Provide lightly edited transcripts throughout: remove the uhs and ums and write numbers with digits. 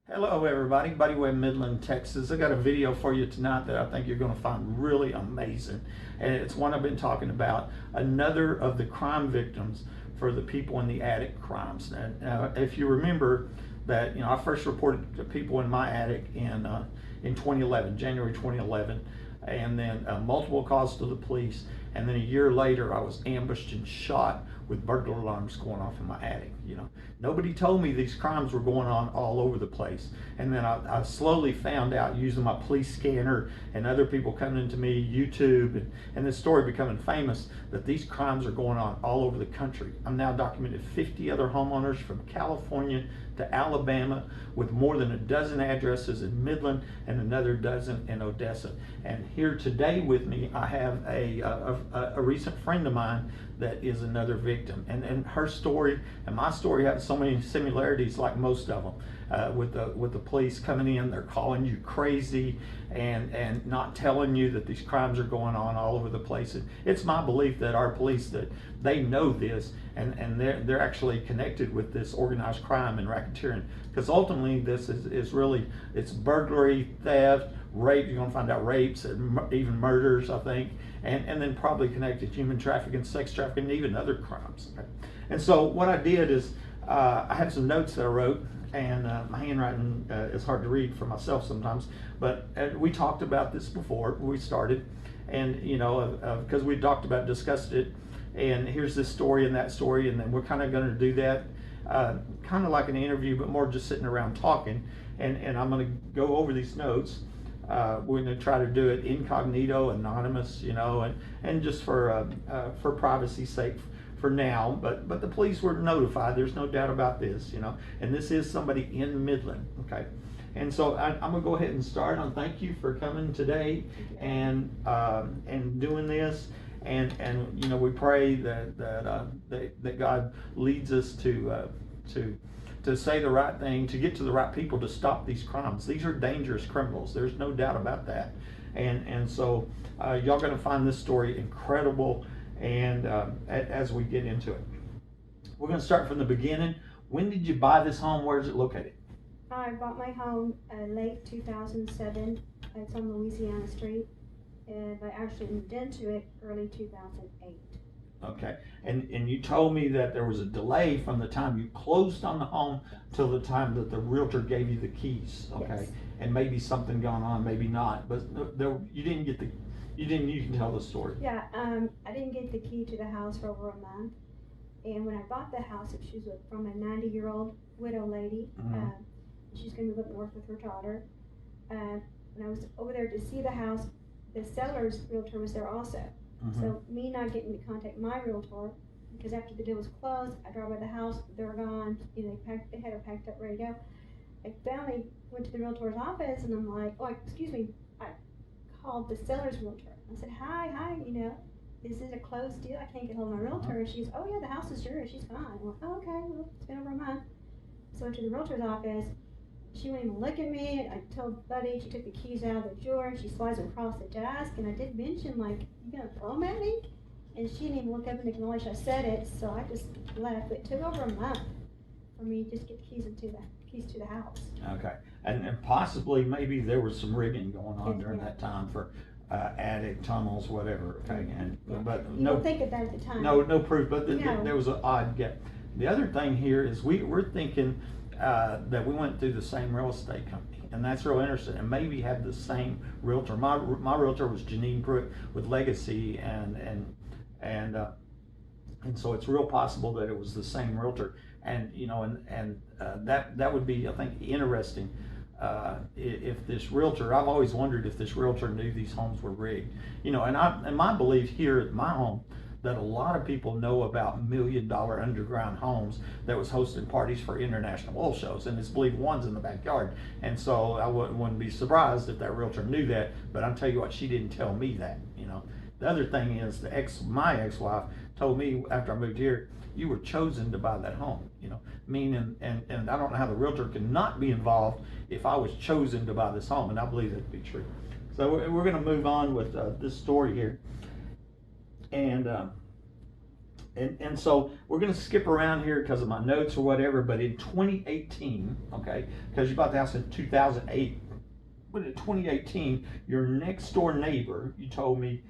Hello everybody, Buddy Way, Midland, Texas. I got a video for you tonight that I think you're going to find really amazing. And it's one I've been talking about, another of the crime victims for the people in the attic crimes. And if you remember that, I first reported to people in my attic in 2011, January 2011, and then multiple calls to the police. And then a year later, I was ambushed and shot with burglar alarms going off in my attic. Nobody told me these crimes were going on all over the place. And then I slowly found out using my police scanner and other people coming to me, YouTube, and this story becoming famous, that these crimes are going on all over the country. I'm now documented 50 other homeowners from California to Alabama, with more than a dozen addresses in Midland and another dozen in Odessa. And here today with me, I have a recent friend of mine that is another victim. And her story and my story have so many similarities, like most of them. With the police coming in, they're calling you crazy and not telling you that these crimes are going on all over the place. And it's my belief that our police, that they know this, and they're actually connected with this organized crime and racketeering, because ultimately this is really, it's burglary, theft, rape. You're going to find out rapes and even murders, I think, and then probably connected human trafficking, sex trafficking, and even other crimes. Okay? And so what I did is I had some notes that I wrote, and my handwriting is hard to read for myself sometimes, but we talked about this before we started, and because we talked about, discussed it, and here's this story and that story, and then we're kind of going to do that kind of like an interview, but more just sitting around talking, and I'm going to go over these notes. We're going to try to do it incognito, anonymous, and just for privacy's sake for now. But the police were notified. There's no doubt about this, and this is somebody in Midland, okay? And so I'm going to go ahead and start on thank you for coming today and doing this. And we pray that God leads us to say the right thing, to get to the right people, to stop these crimes. These are dangerous criminals. There's no doubt about that. And so y'all going to find this story incredible, and as we get into it. We're going to start from the beginning. When did you buy this home? Where is it located? I bought my home late 2007. It's on Louisiana St, and I actually moved into it early 2008. Okay, and you told me that there was a delay from the time you closed on the home till the time that the realtor gave you the keys. Okay, yes. And maybe something gone on, maybe not, but you didn't get the, you can tell the story. Yeah, I didn't get the key to the house for over a month, and when I bought the house, she was from a 90-year-old widow lady. Mm-hmm. She's going to move up north with her daughter. When I was over there to see the house, the seller's realtor was there also. Mm-hmm. So me not getting to contact my realtor, because after the deal was closed, I drove by the house, they're gone, they had her packed up, ready to go. I finally went to the realtor's office, and I'm like, oh, excuse me, I called the seller's realtor. I said, hi, is it a closed deal? I can't get hold of my realtor. And she's, oh yeah, the house is yours, she's gone. I'm like, oh, okay, well, it's been over a month. So I went to the realtor's office. She wouldn't even look at me. I told Buddy, she took the keys out of the drawer, she slides them across the desk, and I did mention, like, you gonna throw them at me? And she didn't even look up and acknowledge I said it, so I just left. But it took over a month for me to just get the keys to the house. Okay, and possibly maybe there was some rigging going on during that time for attic tunnels, whatever. Okay, but you don't think of that at the time. No proof, but there was an odd gap. The other thing here is we're thinking that we went through the same real estate company, and that's real interesting, and maybe had the same realtor. My realtor was Janine Pruitt with Legacy, and so it's real possible that it was the same realtor, and that would be, I think, interesting if this realtor. I've always wondered if this realtor knew these homes were rigged, and my belief here at my home, that a lot of people know about $1 million underground homes that was hosting parties for international oil shows, and it's believed one's in the backyard. And so I wouldn't be surprised if that realtor knew that, but I'll tell you what, she didn't tell me that. The other thing is, my ex-wife told me after I moved here, you were chosen to buy that home, meaning, and I don't know how the realtor could not be involved if I was chosen to buy this home, and I believe that to be true. So we're going to move on with this story here. And And so we're going to skip around here because of my notes or whatever, but in 2018, okay, because you bought the house in 2008, but in 2018, your next door neighbor, you told me,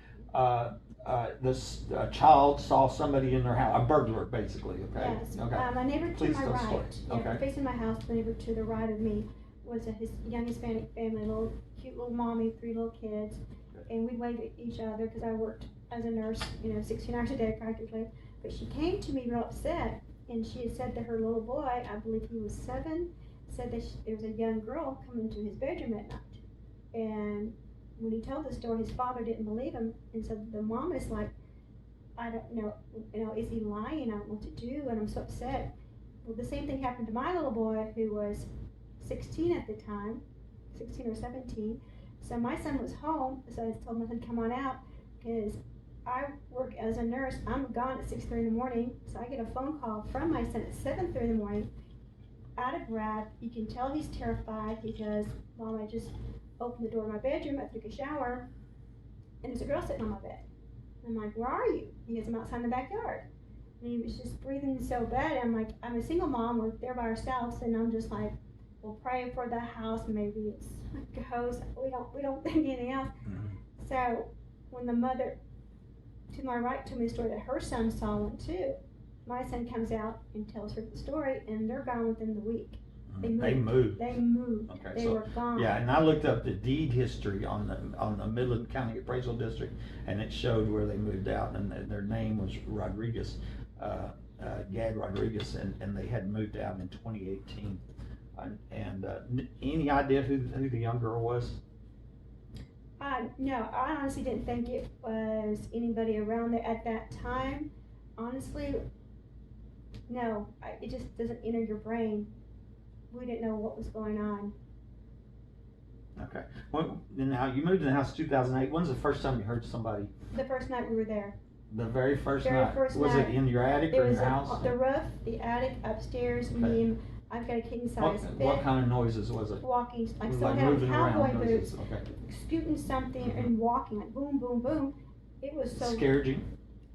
this child saw somebody in their house, a burglar basically, okay? Yes. Okay. My neighbor to Please my tell the right, story. Okay. facing my house, the neighbor to the right of me was a young Hispanic family, little cute little mommy, 3 little kids, and we'd wave at each other because I worked as a nurse, 16 hours a day practically. But she came to me real upset, and she had said that her little boy, I believe he was 7, said that there was a young girl coming to his bedroom at night. And when he told the story, his father didn't believe him, and so the mom is like, I don't know, is he lying? I don't know what to do, and I'm so upset. Well, the same thing happened to my little boy, who was 16 at the time, 16 or 17. So my son was home, so I told my son, come on out, because I work as a nurse. I'm gone at 6:30 in the morning, so I get a phone call from my son at 7:30 in the morning, out of breath. You can tell he's terrified because, Mom, I just opened the door of my bedroom, I took a shower, and there's a girl sitting on my bed. I'm like, where are you? He goes, I'm outside in the backyard. And he was just breathing so bad. I'm like, I'm a single mom, we're there by ourselves, and I'm just like, we'll pray for the house, maybe it's a ghost. We don't think anything else. Mm-hmm. So when the mother to my right told me the story that her son saw one too, my son comes out and tells her the story, and they're gone within the week. They moved. Okay, They were gone. Yeah, and I looked up the deed history on the Midland County Appraisal District, and it showed where they moved out, and their name was Rodriguez, Gad Rodriguez, and they had moved out in 2018. Any idea who the young girl was? No, I honestly didn't think it was anybody around there at that time. Honestly, no, it just doesn't enter your brain. We didn't know what was going on. Okay. Well, now you moved in the house in 2008. When's the first time you heard somebody? The first night we were there. The very first Very night. first Was night. it in your attic or in your house? The roof, the attic, upstairs. Okay. I've got a king size bed. What kind of noises was it? Walking, like Like someone had moving cowboy around boots, noises. Okay. scooting something and walking, like boom, boom, boom. It was so Scared you?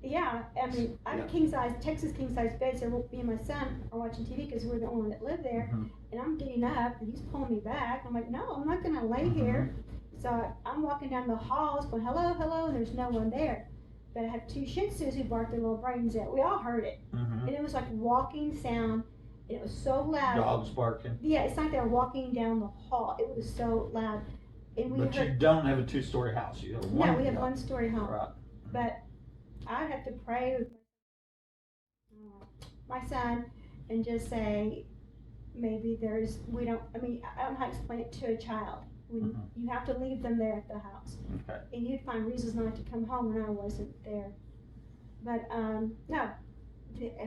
Yeah, I mean, I have a king size, Texas king size bed, so me and my son are watching TV because we're the only one that live there. Mm-hmm. And I'm getting up, and he's pulling me back. I'm like, no, I'm not gonna lay here. So I'm walking down the halls, going hello, hello, and there's no one there. But I have 2 Shih Tzus who bark their little brains out. We all heard it, and it was like walking sound, and it was so loud. Dogs barking. Yeah, it's like they were walking down the hall. It was so loud, and But you don't have a 2-story house. You have one. No, we have 1-story home. Right. But I have to pray with my son and just say, maybe I don't know how to explain it to a child. When you have to leave them there at the house. Okay. And you'd find reasons not to come home when I wasn't there. But, no.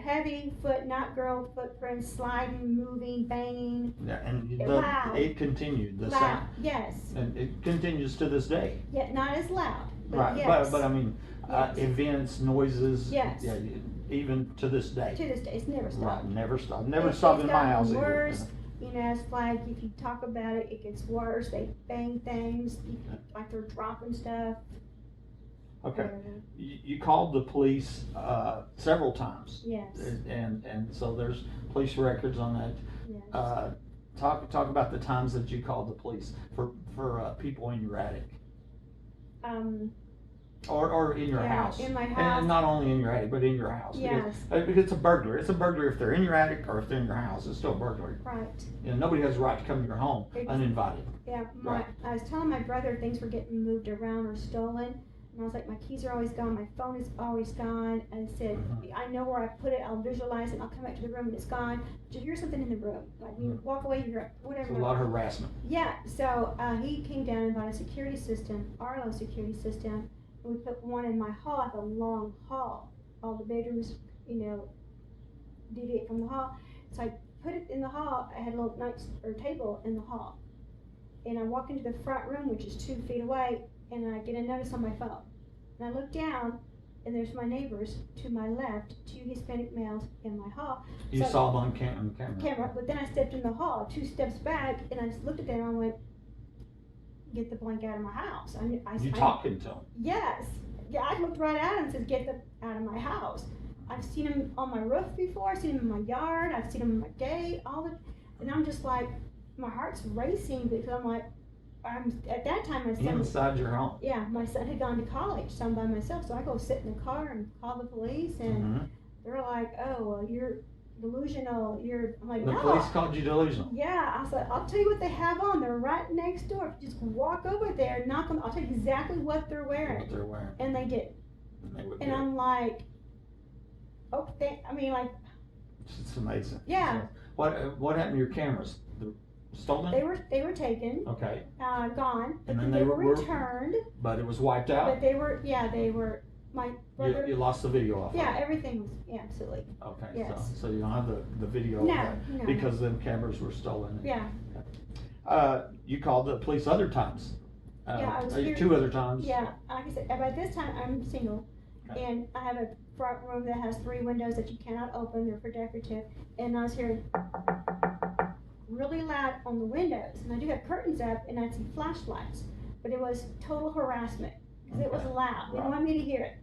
Heavy foot, not girl footprints, sliding, moving, banging. Yeah, and loud. It continued the Loud, same. yes. And it continues to this day. Yet not as loud, but Right, yes. but I mean, Yes. Events, noises. Yes. Yeah, even to this day. To this day, it's never stopped. Right, never stopped. Never stopped in my house either. Worse. It's like if you talk about it, it gets worse. They bang things, like they're dropping stuff. Okay. You called the police several times. Yes. And so there's police records on that. Yes. Talk about the times that you called the police for people in your attic. Or in your house. In my house. And not only in your attic, but in your house. Yes. Because it's a burglary. It's a burglary if they're in your attic or if they're in your house. It's still a burglary. Right. Nobody has a right to come to your home uninvited. Yeah. Right. I was telling my brother things were getting moved around or stolen. And I was like, my keys are always gone, my phone is always gone. And I said, I know where I put it, I'll visualize it, and I'll come back to the room and it's gone. Did you hear something in the room? Like, you walk away, you hear whatever. It's a lot of harassment. Yeah, so he came down and bought a security system, Arlo security system, and we put one in my hall. I have a long hall. All the bedrooms, deviate from the hall. So I put it in the hall. I had a little table in the hall. And I walk into the front room, which is 2 feet away, and I get a notice on my phone. And I look down, and there's my neighbors to my left, 2 Hispanic males in my hall. You saw them on camera. But then I stepped in the hall, 2 steps back, and I looked at them and I went, get the blank out of my house. You talking to them? Yes. Yeah, I looked right at him and said, get the out of my house. I've seen him on my roof before. I've seen him in my yard. I've seen him in my gate. And I'm just like, my heart's racing because I'm like, at that time my son inside your home. Yeah, my son had gone to college, so I'm by myself. So I go sit in the car and call the police, and they're like, "Oh, well, you're delusional." I'm like, the "No." police called you delusional. Yeah, I said, "I'll tell you what they have on. They're right next door. If you just walk over there, and knock them. I'll tell you exactly what they're wearing." What they're wearing. And they did. And I'm like, "Okay." I mean, like, it's amazing. Yeah. So, what happened to your cameras? Stolen? They were taken. Okay. Gone. But And then then they were returned. But it was wiped out. But they were. My brother. You lost the video off. Yeah, everything was absolutely. Okay. Yes. So you don't have the video of that No. because them cameras were stolen. Yeah. You called the police other times. Yeah, I was here 2 other times. Yeah, like I said, by this time I'm single, Okay. and I have a front room that has 3 windows that you cannot open. They're for decorative, and I was hearing really loud on the windows, and I do have curtains up, and I'd see flashlights, but it was total harassment because it was Okay. loud. They Right. wanted me to hear it.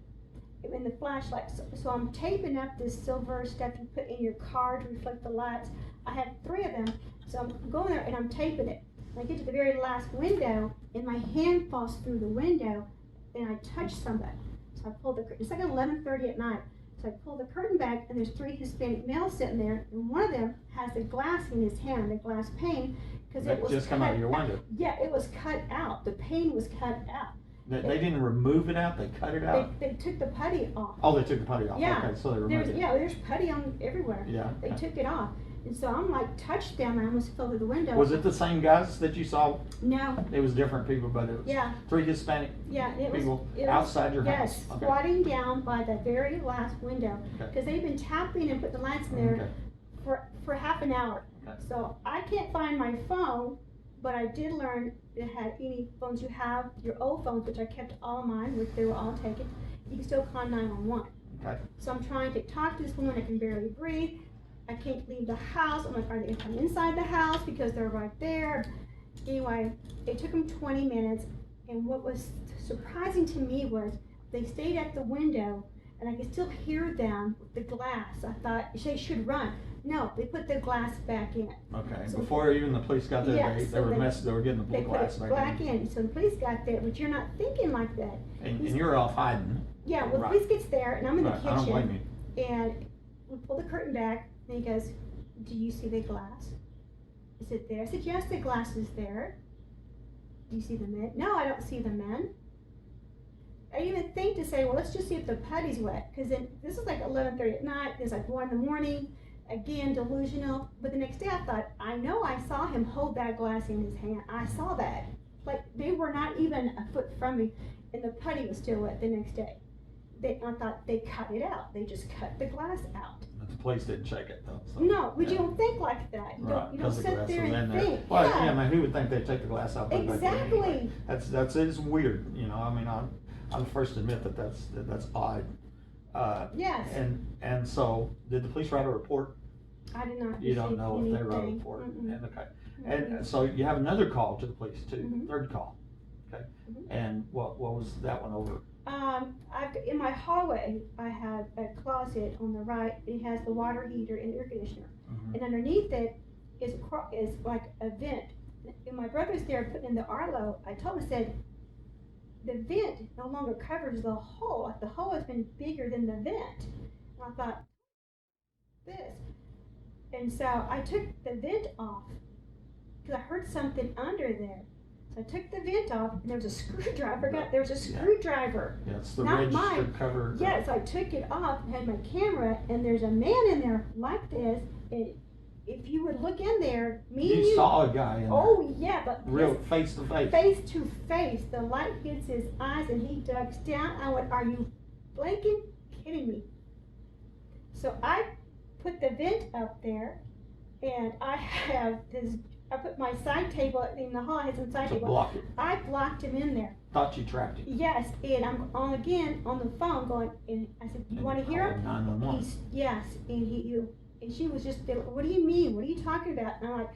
In the flashlights. So I'm taping up this silver stuff you put in your car to reflect the lights. I have 3 of them, so I'm going there and I'm taping it. And I get to the very last window, and my hand falls through the window, and I touch somebody. So I pull the curtain. It's like 11:30 at night. So I pull the curtain back, and there's 3 Hispanic males sitting there, and one of them has the glass in his hand, the glass pane, because it was just come out of your window. Yeah, it was cut out. The pane was cut out. They didn't remove it out. They cut it out. They took the putty off. Oh, they took the putty off. Yeah. Okay, so they removed it. Yeah, there's putty on everywhere. Yeah. They took it off. And so I'm like, touched them, and I almost fell through the window. Was it the same guys that you saw? No. It was different people, but it was Yeah. 3 Hispanic It was outside your yes, house. Okay. squatting down by the very last window. Okay. Because they've been tapping and putting the lights in there for half an hour. Okay. So I can't find my phone, but I did learn it had any phones you have, your old phones, which I kept all of mine, which they were all taken, you can still call 911. Okay. So I'm trying to talk to this woman, I can barely breathe. I can't leave the house. I'm like, are they gonna come inside the house because they're right there? Anyway, it took them 20 minutes, and what was surprising to me was they stayed at the window, and I could still hear them with the glass. I thought they should run. No, they put the glass back in. Okay. So Before even the police got there, Yes, they so they were getting the They put glass it back back in. So the police got there, but you're not thinking like that. And you're off hiding. Yeah, well, Right. the police gets there, and I'm in the Right, I don't blame kitchen, you. and we pull the curtain back, and he goes, do you see the glass? Is it there? I said, yes, the glass is there. Do you see the men? No, I don't see the men. I didn't even think to say, well, let's just see if the putty's wet, because then this is like 11:30 at night. It's like 1 in the morning. Again, delusional. But the next day, I thought, I know I saw him hold that glass in his hand. I saw that. Like they were not even a foot from me, and the putty was still wet the next day. I thought they cut it out. They just cut the glass out. But the police didn't check it though. So, No, but yeah. you don't think like that. You Right, don't, you don't 'cause the sit glass there was in and there. think. Well, yeah. I mean, who would think they'd take the glass out? But Exactly. anyway, that's it's weird. You know, I mean, I'm the first to admit that that's odd. Yes. And so, did the police write a report? I did not. You don't receive know if they wrote a anything. report. Mm-mm. And okay. And so you have another call to the police too, Mhm. third call. Okay. Mhm. And what was that one over? In my hallway, I have a closet on the right. It has the water heater and air conditioner, Mhm. and underneath it is like a vent. And my brother's there putting in the Arlo. I told him, I said, the vent no longer covers the hole. Like the hole has been bigger than the vent. And I thought, this. And so I took the vent off because I heard something under there. So I took the vent off, and there was a screwdriver. There was a screwdriver. Yeah, it's the Not register mine. cover. Yes, I took it off and had my camera, and there's a man in there like this. And if you would look in there, me and You you. saw a guy in there. Oh yeah, but Real face to face. face to face. The light hits his eyes, and he ducks down. I went, "Are you blanking? Kidding me?" So I put the vent up there, and I have this. I put my side table in the hall. I had some side To table. block it. I blocked him in there. Thought you trapped him. Yes, and I'm on again on the phone going, and I said, "Do you want to hear him?" 911. Yes, and and she was just, what do you mean? What are you talking about? And I'm like,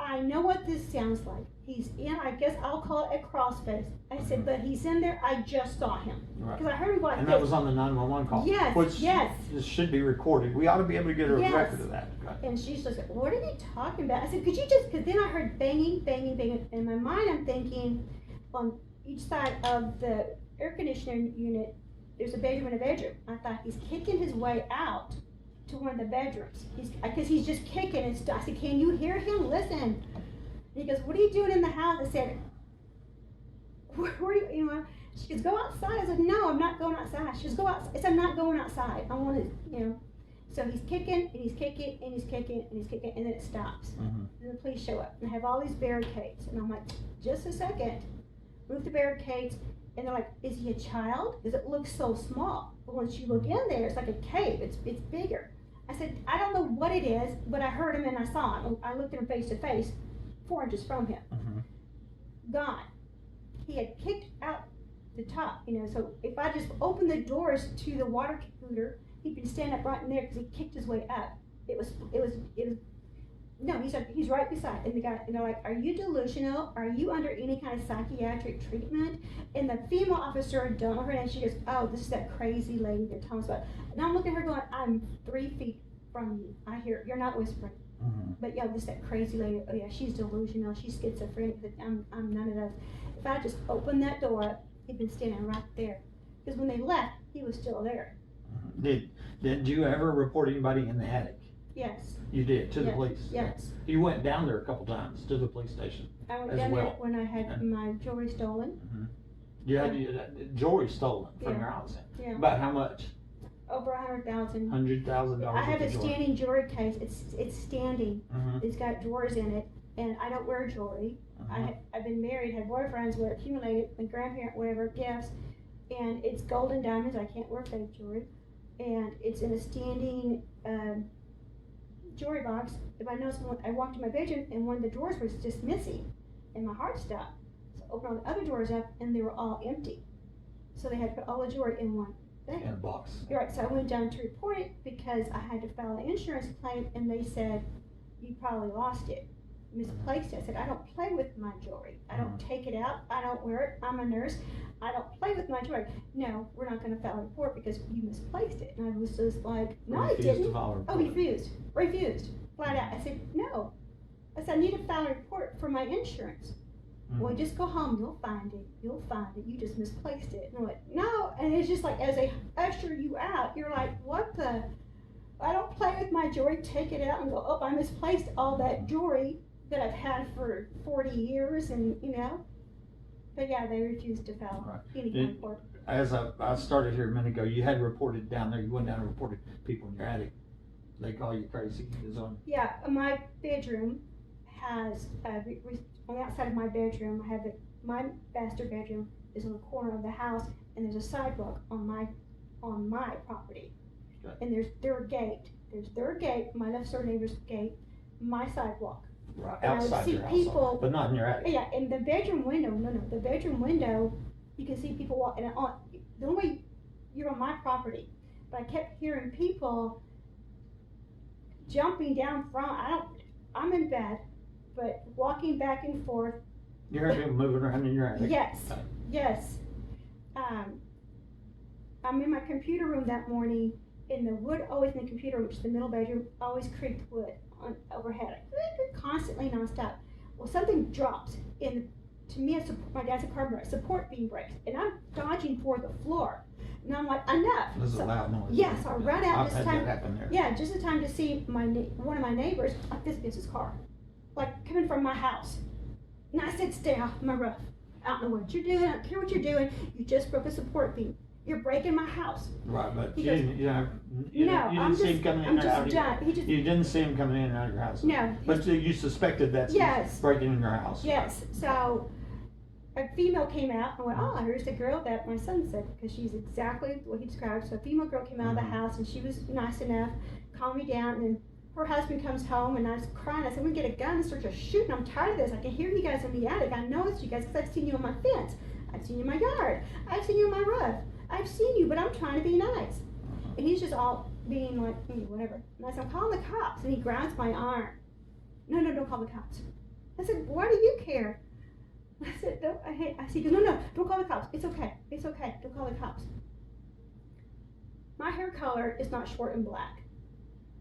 I know what this sounds like. He's in, I guess I'll call it a crawl space. I said, but he's in there, I just saw him. Right. Because I heard him go like And this. that was on the 911 call. Yes, Which yes. should be recorded. We ought to be able to get a Yes. record of that. Right. And she's just like, what are you talking about? I said, could you just, because then I heard banging, banging, banging. In my mind, I'm thinking on each side of the air conditioning unit, there's a bedroom and a bedroom. I thought he's kicking his way out to one of the bedrooms. Because he's just kicking and stuff. I said, can you hear him? Listen. And he goes, what are you doing in the house? I said, where are you know? She goes, go outside. I said, no, I'm not going outside. She goes, go outside. I said, I'm not going outside. I want to, you know. So he's kicking, and he's kicking, and he's kicking, and he's kicking, and then it stops. And the police show up, and they have all these barricades. And I'm like, just a second. Move the barricades, and they're like, is he a child? Because it looks so small. But once you look in there, it's like a cave. It's bigger. I said, I don't know what it is, but I heard him and I saw him. I looked at him face to face, 4 inches from him. Gone. He had kicked out the top, you know, so if I just opened the doors to the water cooler, he'd been standing up right in there because he kicked his way up. No, he's right beside, and they're like, are you delusional? Are you under any kind of psychiatric treatment? And the female officer, don't know her name, she goes, oh, this is that crazy lady they're talking about. And I'm looking at her going, I'm 3 feet from you. I hear, you're not whispering. But yeah, this is that crazy lady, oh yeah, she's delusional, she's schizophrenic, I'm none of those. If I just opened that door up, he'd been standing right there. Because when they left, he was still there. Did you ever report anybody in the attic? Yes. You did, to the police? Yes. You went down there a couple times to the police station. I went as down well. there when I had my jewelry stolen. You had jewelry stolen from your house. Yeah. About how much? Over $100,000. $100,000. I have a standing jewelry case. It's standing. It's got drawers in it, and I don't wear jewelry. I've been married, had boyfriends where accumulated, my grandparent, whatever, gifts, and it's gold and diamonds. I can't wear fake jewelry, and it's in a standing jewelry box. If I noticed, I walked in my bedroom and one of the drawers was just missing, and my heart stopped. So I opened all the other drawers up, and they were all empty. So they had put all the jewelry in one thing. In a box. You're right. So I went down to report it because I had to file an insurance claim, and they said you probably lost it, misplaced it. I said, I don't play with my jewelry. I don't take it out. I don't wear it. I'm a nurse. I don't play with my jewelry. No, we're not going to file a report because you misplaced it. And I was just like, no, I didn't. Oh, he refused. Flat out. I said, no. I said, I need to file a report for my insurance. Well, just go home. You'll find it. You just misplaced it. And I'm like, no. And it's just like, as they usher you out, you're like, what the? I don't play with my jewelry. Take it out and go, oh, I misplaced all that jewelry that I've had for 40 years, and you know. But yeah, they refused to file any kind of report. As I started here a minute ago, you had reported down there, you went down and reported people in your attic. They call you crazy. Yeah, my bedroom has, on the outside of my bedroom, I have my master bedroom is in the corner of the house, and there's a sidewalk on my property. Okay. And there's their gate, my next door neighbor's gate, my sidewalk. Right, and outside I would see your people, house, but not in your attic. Yeah, in the bedroom window, the bedroom window, you can see people walking on. The only way you're on my property, but I kept hearing people jumping down from. I'm in bed, but walking back and forth. You heard people moving around in your attic? Yes, yes. I'm in my computer room that morning, and the wood always in the computer room, which is the middle bedroom, always creaked wood overhead, constantly nonstop. Well, something drops, and to me, my dad's a carpenter, support beam breaks, and I'm dodging for the floor, and I'm like, enough. This is a loud noise. Yes, I run out this time. That happen there. Yeah, just in time to see one of my neighbors, like this business car, like coming from my house, and I said, stay off my roof. I don't know what you're doing. I don't care what you're doing. You just broke a support beam. You're breaking my house. Right, but you didn't see him coming in and out of your house. You didn't see him coming in and out of your house. No. But you suspected that's breaking in your house. Yes. Right. So a female came out and went, oh, here's the girl that my son said, because she's exactly what he described. So a female girl came out of the house, and she was nice enough, calmed me down, and then her husband comes home, and I was crying. I said, we get a gun and start just shooting. I'm tired of this. I can hear you guys in the attic. I know it's you guys because I've seen you on my fence. I've seen you in my yard. I've seen you on my roof. I've seen you, but I'm trying to be nice. And he's just all being like, whatever. And I said, I'm calling the cops. And he grabs my arm. No, don't call the cops. I said, why do you care? I said, no, he goes, no, don't call the cops. It's okay, don't call the cops. My hair color is not short and black.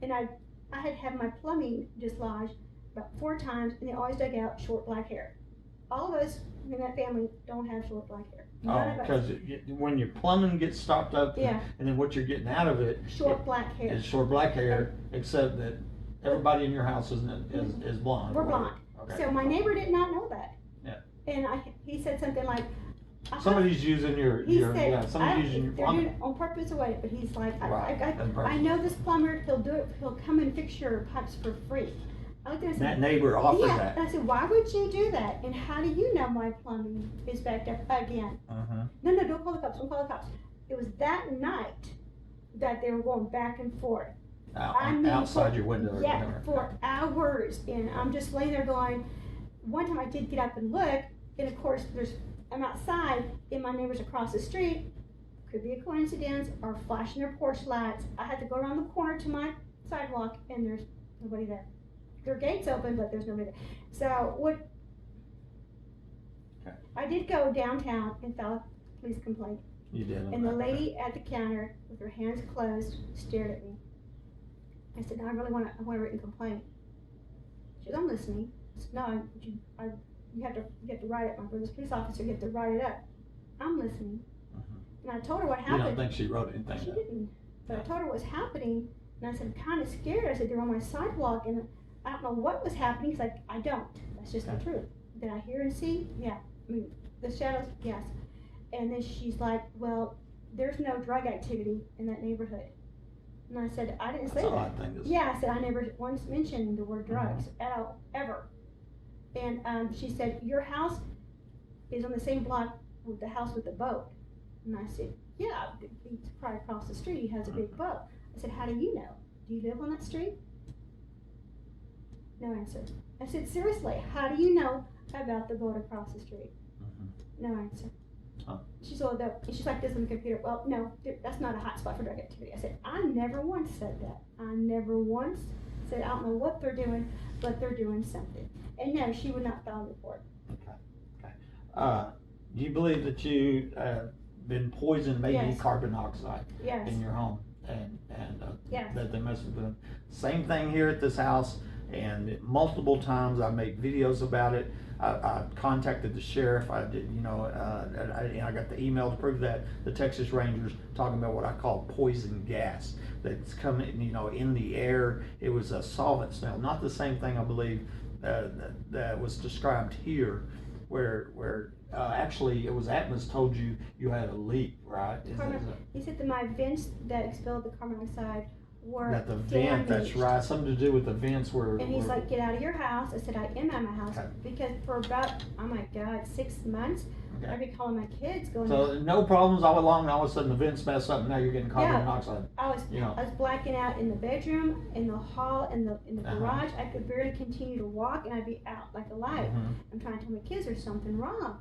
And I had my plumbing dislodged about 4 times, and they always dug out short black hair. All of us in that family don't have short black hair. Oh, because when your plumbing gets stopped up, yeah. and then what you're getting out of it, short black hair. Is short black hair, except that everybody in your house is blonde. We're blonde. Okay. So my neighbor did not know that. Yeah. And he said something like, somebody's using somebody's using your plumbing. They're doing it on purpose or what, but he's like, right. I know this plumber, he'll come and fix your pipes for free. I looked at him and said, that neighbor offered that. And I said, why would you do that? And how do you know my plumbing is backed up again? No, don't call the cops, It was that night that they were going back and forth. Outside your window. Yeah, for hours. And I'm just laying there going, one time I did get up and look, and of course I'm outside, and my neighbors across the street, could be a coincidence, are flashing their porch lights. I had to go around the corner to my sidewalk, and there's nobody there. Their gate's open, but there's nobody there. So I did go downtown and file a police complaint. You did. And the lady at the counter with her hands closed stared at me. I said, no, I want a written complaint. She said, I'm listening. I said, no, you have to write it. My brother's police officer, you have to write it up. I'm listening. And I told her what happened. You don't think she wrote anything? She didn't. But I told her what was happening, and I said, I'm kind of scared. I said, they're on my sidewalk, and I don't know what was happening. She's like, I don't. That's just the truth. Did I hear and see? Yeah. I mean, the shadows, yes. And then she's like, well, there's no drug activity in that neighborhood. And I said, I didn't say that. Yeah, I said, I never once mentioned the word drugs ever. And she said, your house is on the same block with the house with the boat. And I said, yeah, he's probably across the street. He has a big boat. I said, how do you know? Do you live on that street? No answer. I said, seriously, how do you know about the boat across the street? No answer. She's like this on the computer. Well, no, that's not a hot spot for drug activity. I said, I never once said that. I never once said, I don't know what they're doing, but they're doing something. And no, she would not file a report. Okay. Do you believe that you been poisoned, maybe carbon dioxide in your home, and that they must have done? Same thing here at this house, and multiple times I make videos about it. I contacted the sheriff. I did, I got the email to prove that the Texas Rangers talking about what I call poison gas that's coming, in the air. It was a solvent smell, not the same thing I believe that was described here, where actually it was Atmos told you had a leak, right? He said that my vents that expelled the carbon dioxide were that the vent, that's right, something to do with the vents were. And he's like, get out of your house. I said, I am out of my house because for about 6 months, I'd be calling my kids going. So no problems all along, and all of a sudden the vents mess up, and now you're getting carbon monoxide. I was blacking out in the bedroom, in the hall, in the garage. I could barely continue to walk, and I'd be out like a light. I'm trying to tell my kids there's something wrong.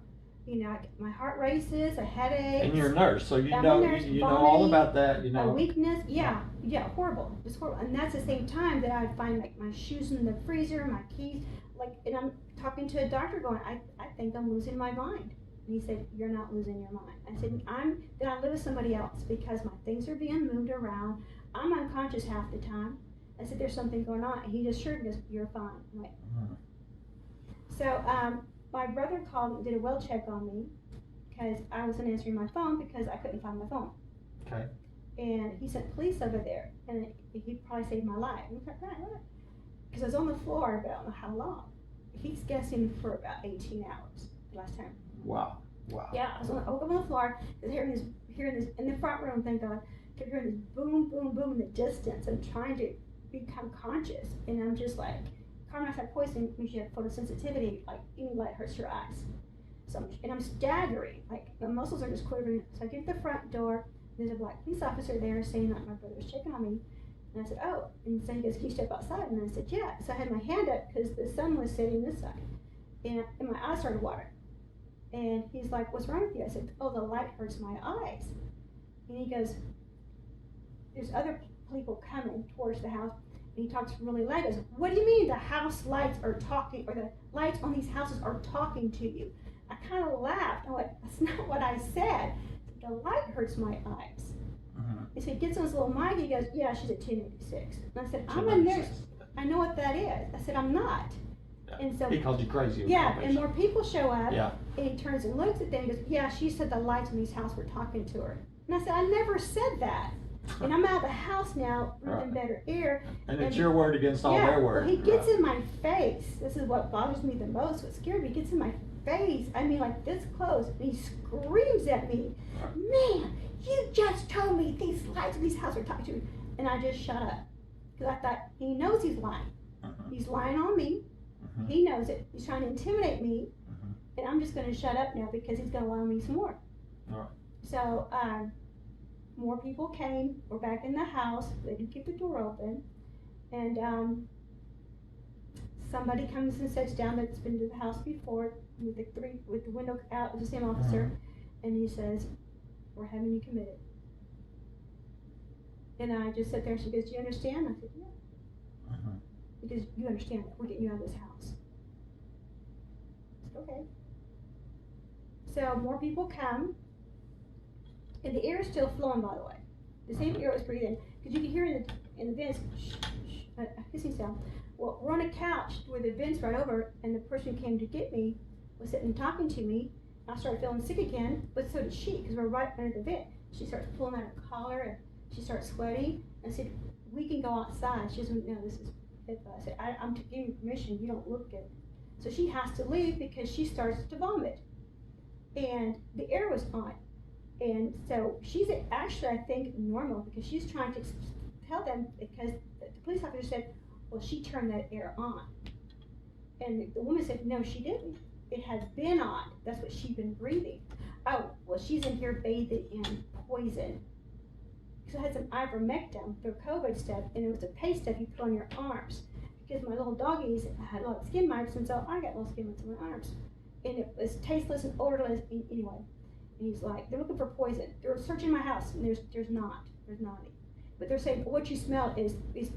My heart races, a headache. And you're a nurse, so you know all about that. A weakness, horrible. It's horrible. And that's the same time that I'd find like my shoes in the freezer, my keys, and I'm talking to a doctor going, I think I'm losing my mind. And he said, you're not losing your mind. I said, then I live with somebody else because my things are being moved around. I'm unconscious half the time. I said, there's something going on. And he just assured me, you're fine. I'm like, So my brother called and did a well check on me because I wasn't answering my phone because I couldn't find my phone. Okay. And he sent police over there, and he probably saved my life. Because I was on the floor, but I don't know how long. He's guessing for about 18 hours last time. Wow. Yeah, I woke up on the floor, hearing this in the front room, thank God, kept hearing this boom, boom, boom in the distance. I'm trying to become conscious, and I'm just like, carbon dioxide poisoning means you have photosensitivity, like any light hurts your eyes. So I'm staggering, like my muscles are just quivering. So I get to the front door, there's a black police officer there saying that my brother was checking on me. And I said, oh, and so he goes, can you step outside? And I said, yeah. So I had my hand up because the sun was setting this side. And my eyes started watering. And he's like, what's wrong with you? I said, oh, the light hurts my eyes. And he goes, there's other people coming towards the house. And he talks really loud. He goes, what do you mean the house lights are talking, or the lights on these houses are talking to you? I kind of laughed. I went, that's not what I said. The light hurts my eyes. And so he gets on his little mic, he goes, yeah, she's at 1086. And I said, I'm a nurse. I know what that is. I said, I'm not. Yeah. And so he called you crazy. Yeah, and more people show up. Yeah. And he turns and looks at them and goes, yeah, she said the lights in these houses were talking to her. And I said, I never said that. And I'm out of the house now, breathing better air. And it's your word against all their word. Well, he gets in my face. This is what bothers me the most, what scared me. He gets in my face. I mean, like this close. And he screams at me, man, you just told me these lights in these houses are talking to me. And I just shut up. Because I thought, he knows he's lying. He's lying on me. He knows it. He's trying to intimidate me. And I'm just going to shut up now because he's going to lie on me some more. So, more people came. We're back in the house. They didn't keep the door open. And somebody comes and sits down that's been to the house before with the window out, with the same officer. And he says, we're having you committed. And I just sat there and she goes, do you understand? I said, yeah. Because you understand that we're getting you out of this house. I said, okay. So more people come. And the air is still flowing, by the way. The same air was breathing. Because you can hear in the vents, a hissing sound. Well, we're on a couch with the vents right over, and the person who came to get me was sitting and talking to me. I started feeling sick again, but so did she, because we're right under the vent. She starts pulling out her collar, and she starts sweating. I said, we can go outside. She said, no, this is HIPAA. I said, I'm giving you permission. You don't look good. So she has to leave because she starts to vomit. And the air was on. And so she's actually, I think, normal because she's trying to tell them, because the police officer said, well, she turned that air on. And the woman said, no, she didn't. It had been on. That's what she'd been breathing. Oh, well, she's in here bathing in poison. Because I had some ivermectin, their COVID stuff, and it was a paste stuff you put on your arms. Because my little doggies had a lot of skin mites, and so I got little skin mites on my arms. And it was tasteless and odorless, anyway. And he's like, they're looking for poison. They're searching my house, and there's not any. But they're saying, what you smell is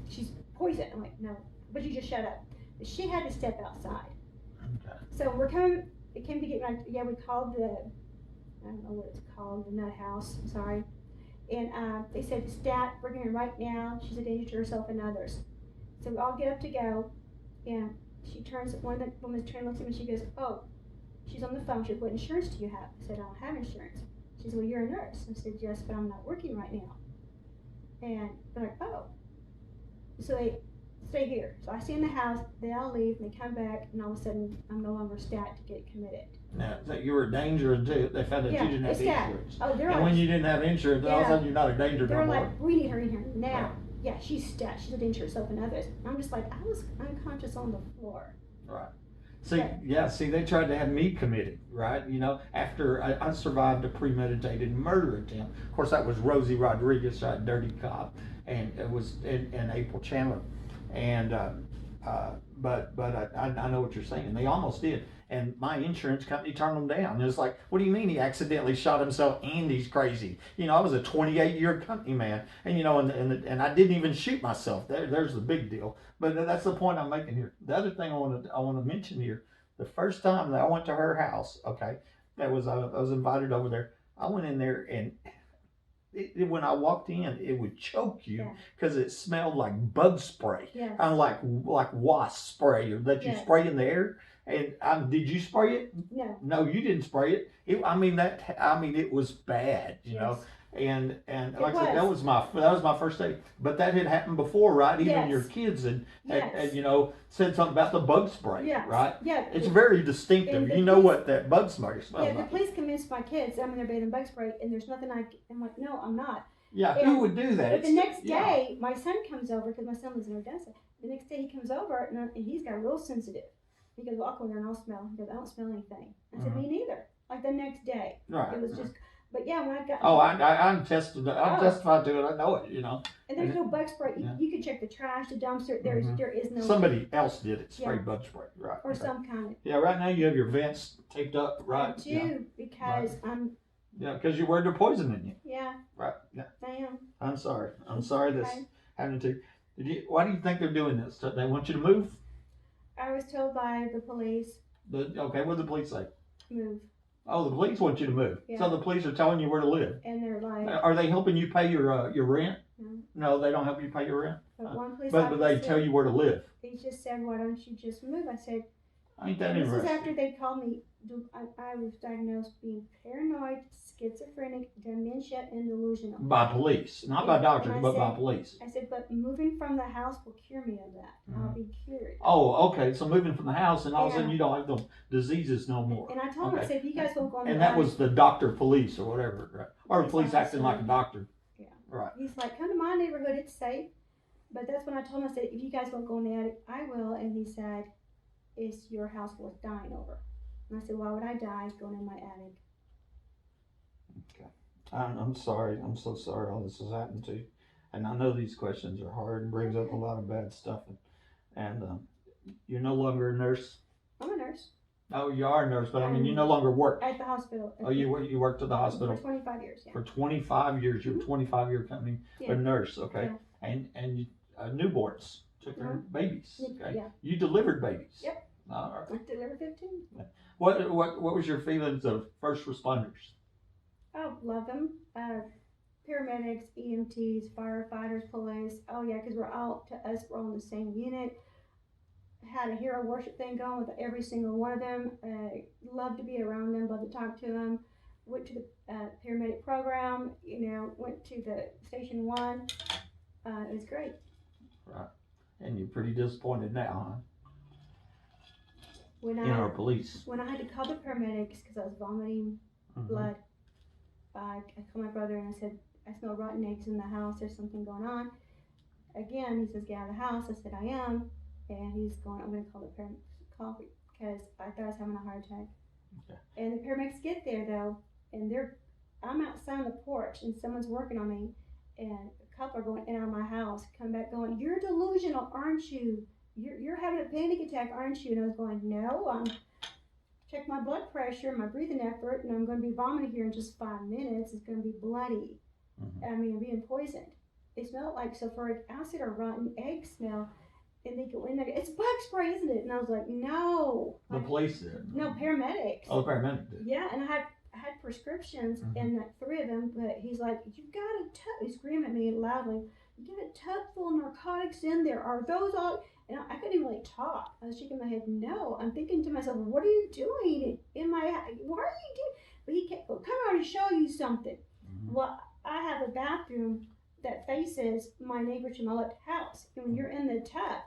she's poison. I'm like, no, but you just shut up. But she had to step outside. Okay. So it came to get, we called I don't know what it's called, the nut house, I'm sorry. And they said, stat, bring her in right now. She's a danger to herself and others. So we all get up to go, and she turns, one of the women's trained looks at me, and she goes, oh, she's on the phone. She goes, what insurance do you have? I said, I don't have insurance. She said, well, you're a nurse. I said, yes, but I'm not working right now. And they're like, oh. So they stay here. So I stay in the house, they all leave, and they come back, and all of a sudden, I'm no longer stat to get committed. Now, so you were a danger until they found that you didn't have insurance. Oh, they're and when you didn't have insurance, all of a sudden you're not a danger no more. They're like, we need her in here now. Right. Yeah, she's stat. She's a danger to herself and others. And I'm just like, I was unconscious on the floor. Right. See, they tried to have me committed, right? You know, after I survived a premeditated murder attempt. Of course, that was Rosie Rodriguez, right, Dirty Cop, and it was in April Chandler. And but I know what you're saying. They almost did, and my insurance company turned them down. It's like, what do you mean he accidentally shot himself and he's crazy? You know, I was a 28-year company man, and you know, and I didn't even shoot myself. There's the big deal. But that's the point I'm making here. The other thing I want to mention here, the first time that I went to her house, okay, I was invited over there. I went in there, and when I walked in, it would choke you because it smelled like bug spray, like wasp spray that you spray in the air. And did you spray it? No, you didn't spray it. It was bad, you know. And like I said, that was my first day. But that had happened before, right? Even your kids had you know, said something about the bug spray, right? Yeah. It's very distinctive. You know what that bug spray smells like. The police convinced my kids, I'm in there bathing bug spray, and there's nothing I'm like, no, I'm not. Yeah, who would do that? But the next day, my son comes over, because my son lives in Odessa. The next day he comes over, and he's got real sensitive. He goes, well, I'll go there and I'll smell. He goes, I don't smell anything. I said, me neither. Like the next day. Right. It was just... But yeah, when I got... Oh, I'm testified to it. I know it, you know. And there's no bug spray. You can check the trash, the dumpster. There is no... Somebody else did it. Spray bug spray. Right. Or some kind of... Yeah, right now you have your vents taped up, right? I do, because I'm... Yeah, because you're worried they're poisoning you. Yeah. Right. Yeah. I am. I'm sorry. I'm sorry this happened to you. Why do you think they're doing this? So they want you to move? I was told by the police, Okay, what did the police say? move. Oh, the police want you to move. Yeah. So the police are telling you where to live. And they're like, Are they helping you pay your rent? no. No, they don't help you pay your rent. But one police But they officer, tell you where to live. he just said, why don't you just move? I said, Ain't that and this is interesting? after they called me, I was diagnosed being paranoid, schizophrenic, dementia, and delusional. By police, not by doctors, And I but by said- police. I said, but moving from the house will cure me of that. I'll be cured. Oh, okay. So moving from the house, and all of a sudden Yeah. you don't have the diseases no more. And I told him, I Okay. said, if you guys won't go on And the that attic, was the doctor police or whatever, right? Or Police police acting like a officer. doctor. Yeah. Right. he's like, come to my neighborhood, it's safe. But that's when I told him, I said, if you guys won't go in the attic, I will. And he said, is your house worth dying over? And I said, why would I die going in my attic? Okay. I'm sorry. I'm so sorry all this has happened to you. And I know these questions are hard and brings up a lot of bad stuff. And you're no longer a nurse. I'm a nurse Oh, you are a nurse, but I mean, you no longer work. at the hospital. Oh, you worked at the hospital For 25 years, yeah. for 25 years. You're a 25-year company, Yeah. a nurse, okay? Yeah. And you, newborns, took care of babies, okay? Yeah. You delivered babies. Yep. All right. I delivered 15. What was your feelings of first responders? Oh, love them. Paramedics, EMTs, firefighters, police. Oh yeah, because we're all in the same unit. Had a hero worship thing going with every single one of them. Loved to be around them, loved to talk to them. Went to the paramedic program. Went to the station 1. It was great. Right. And you're pretty disappointed now, huh? When In our police. When I had to call the paramedics because I was vomiting blood, I called my brother and I said, I smell rotten eggs in the house. There's something going on. Again, he says, get out of the house. I said, I am. And he's going, I'm going to call the paramedics because I thought I was having a heart attack. Okay. And the paramedics get there though, and I'm outside on the porch and someone's working on me, and a couple are going in and out of my house, come back going, you're delusional, aren't you? You're having a panic attack, aren't you? And I was going, no, I'm check my blood pressure, my breathing effort, and I'm going to be vomiting here in just 5 minutes. It's going to be bloody. I mean, I'm being poisoned. It smelled like sulfuric acid or rotten egg smell. And they go in there, it's bug spray, isn't it? And I was like, no. The police did. No, paramedics. Oh, the paramedic did. Yeah, and I had prescriptions, and like 3 of them, but he's like, you got a tub, he's screaming at me loudly, you got a tub full of narcotics in there. Are those all? And I couldn't even really talk. I was shaking my head, no. I'm thinking to myself, what are you doing in my house? What are you doing? But he kept going, come on to show you something. Well, I have a bathroom that faces my neighbor to my left house. And when you're in the tub,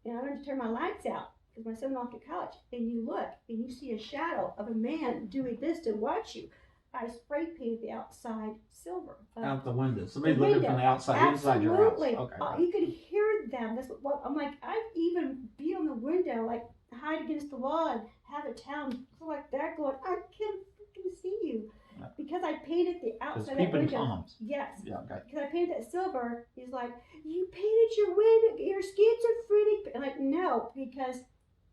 and I learned to turn my lights out because my son went off to college, and you look and you see a shadow of a man doing this to watch you. I spray painted the outside silver. Out the window. Somebody looking from the outside, inside your house. Absolutely. Okay. You could hear them. That's what I'm like. I've even be on the window, like hide against the wall and have a towel like that going, I can freaking see you. Yeah. Because I painted the outside It's of that peeping window. toms. Yes. Yeah, okay. Because I painted that silver. He's like, you painted your window, you're schizophrenic. I'm like, no, because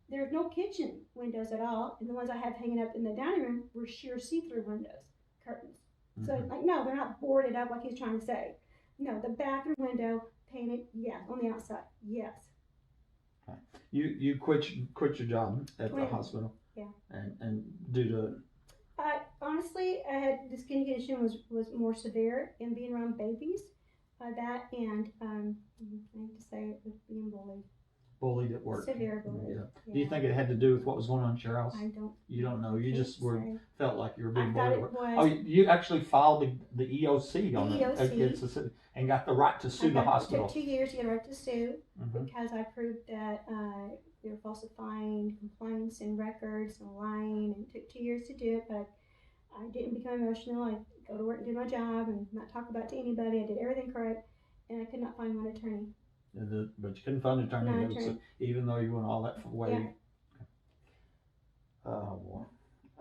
there's no kitchen windows at all. And the ones I have hanging up in the dining room were sheer see-through windows, curtains. So like, no, they're not boarded up like he's trying to say. No, the bathroom window painted, yes, on the outside, yes. Okay. You quit your job at the 20. hospital. Yeah. And due to Honestly, I had the skin condition was more severe in being around babies. That and I hate to say it, with being bullied at work. Severe bullied. Yeah. Yeah. Do you think it had to do with what was going on at your house? I don't. You don't know. You just felt like you were being I thought bullied. it was. Oh, you actually filed the EOC on it EOC. against the city and got the right to sue the hospital. It took 2 years to get a right to sue Mhm. because I proved that they were falsifying complaints and records and lying, and it took 2 years to do it. But I didn't become emotional. I go to work and do my job and not talk about it to anybody. I did everything correct, and I could not find one attorney. But you couldn't find an attorney, No that was- attorney. even though you went all that way. Yeah. Oh boy,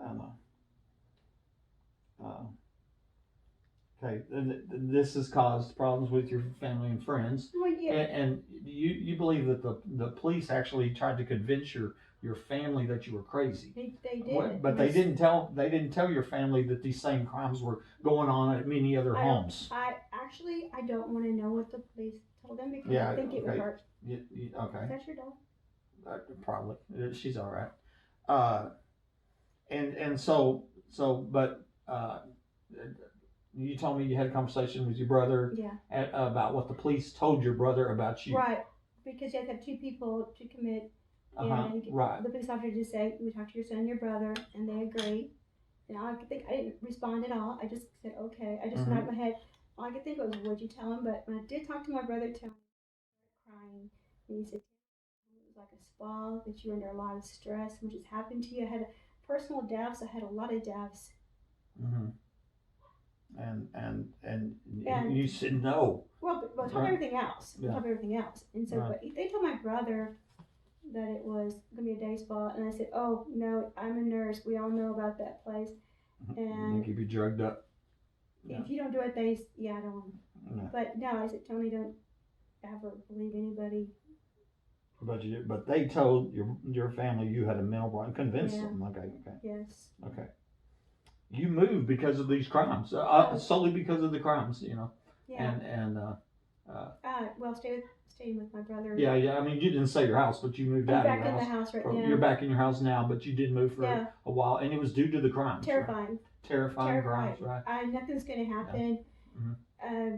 I know. Okay, and this has caused problems with your family and friends. Well, yeah. And you believe that the police actually tried to convince your family that you were crazy. They did. But they didn't tell your family that these same crimes were going on at many other homes. I don't want to know what the police told him because Yeah, I think it would okay. hurt. Okay. Is that your dog? Probably. She's all right. But you told me you had a conversation with your brother Yeah. about what the police told your brother about you. Right. Because you have to have two people to commit. Right. The police officer just say, we talked to your son and your brother, and they agree. And I didn't respond at all. I just said, okay. I just nodded my head. All I could think was, what'd you tell him? But when I did talk to my brother, tell me, crying, and he said, it was like a spa, that you were under a lot of stress, which has happened to you. I had personal deaths. I had a lot of deaths. And you said no. Well, on top of everything else. On top of everything else. And so, but they told my brother that it was going to be a day spa, and I said, oh, no, I'm a nurse. We all know about that place. And they keep you drugged up. If you don't do it, I don't want to. Yeah. But no, I said, Tony, don't ever believe anybody. But they told your family you had a mental problem, convinced them. Okay. Yes. Okay. You moved because of these crimes, solely because of the crimes, you know. Yeah. Well, staying with my brother. Yeah. I mean, you didn't sell your house, but you moved out of your house. I'm back in the house right now. You're back in your house now, but you did move for a while, and it was due to the crimes. Terrifying. Right? Terrifying crimes, right? Nothing's going to happen. Yeah.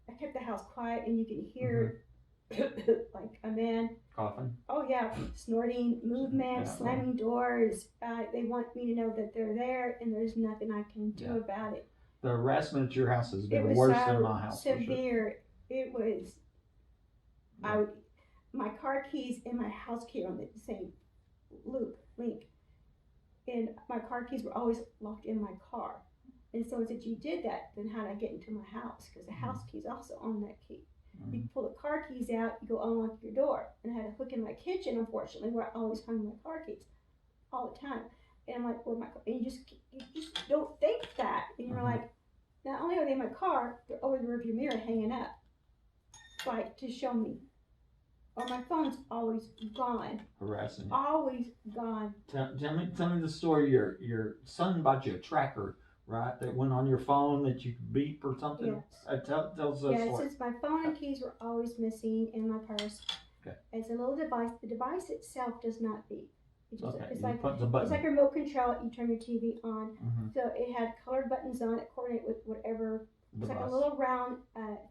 I kept the house quiet, and you can hear like a man coughing. Oh yeah, snorting, movement, slamming doors. They want me to know that they're there, and there's nothing I can do about it. The harassment at your house has been worse than my house. Severe. It was. My car keys and my house key are on the same link, and my car keys were always locked in my car. And so if you did that, then how did I get into my house? Because the house key is also on that key. You pull the car keys out, you go unlock your door. And I had a hook in my kitchen, unfortunately, where I always hung my car keys all the time. And I'm like, where my car? And you just don't think that. And you're like, not only are they in my car, they're over the rearview mirror hanging up, like to show me. Or my phone's always gone. Harassing you. Always gone. Tell me the story. Your son bought you a tracker, right? That went on your phone that you could beep or something. Yes. Tell us that story. Since my phone and keys were always missing in my purse. Okay. It's a little device. The device itself does not beep. It's like a remote control. You turn your TV on. So it had colored buttons on it, coordinate with whatever. It's like a little round,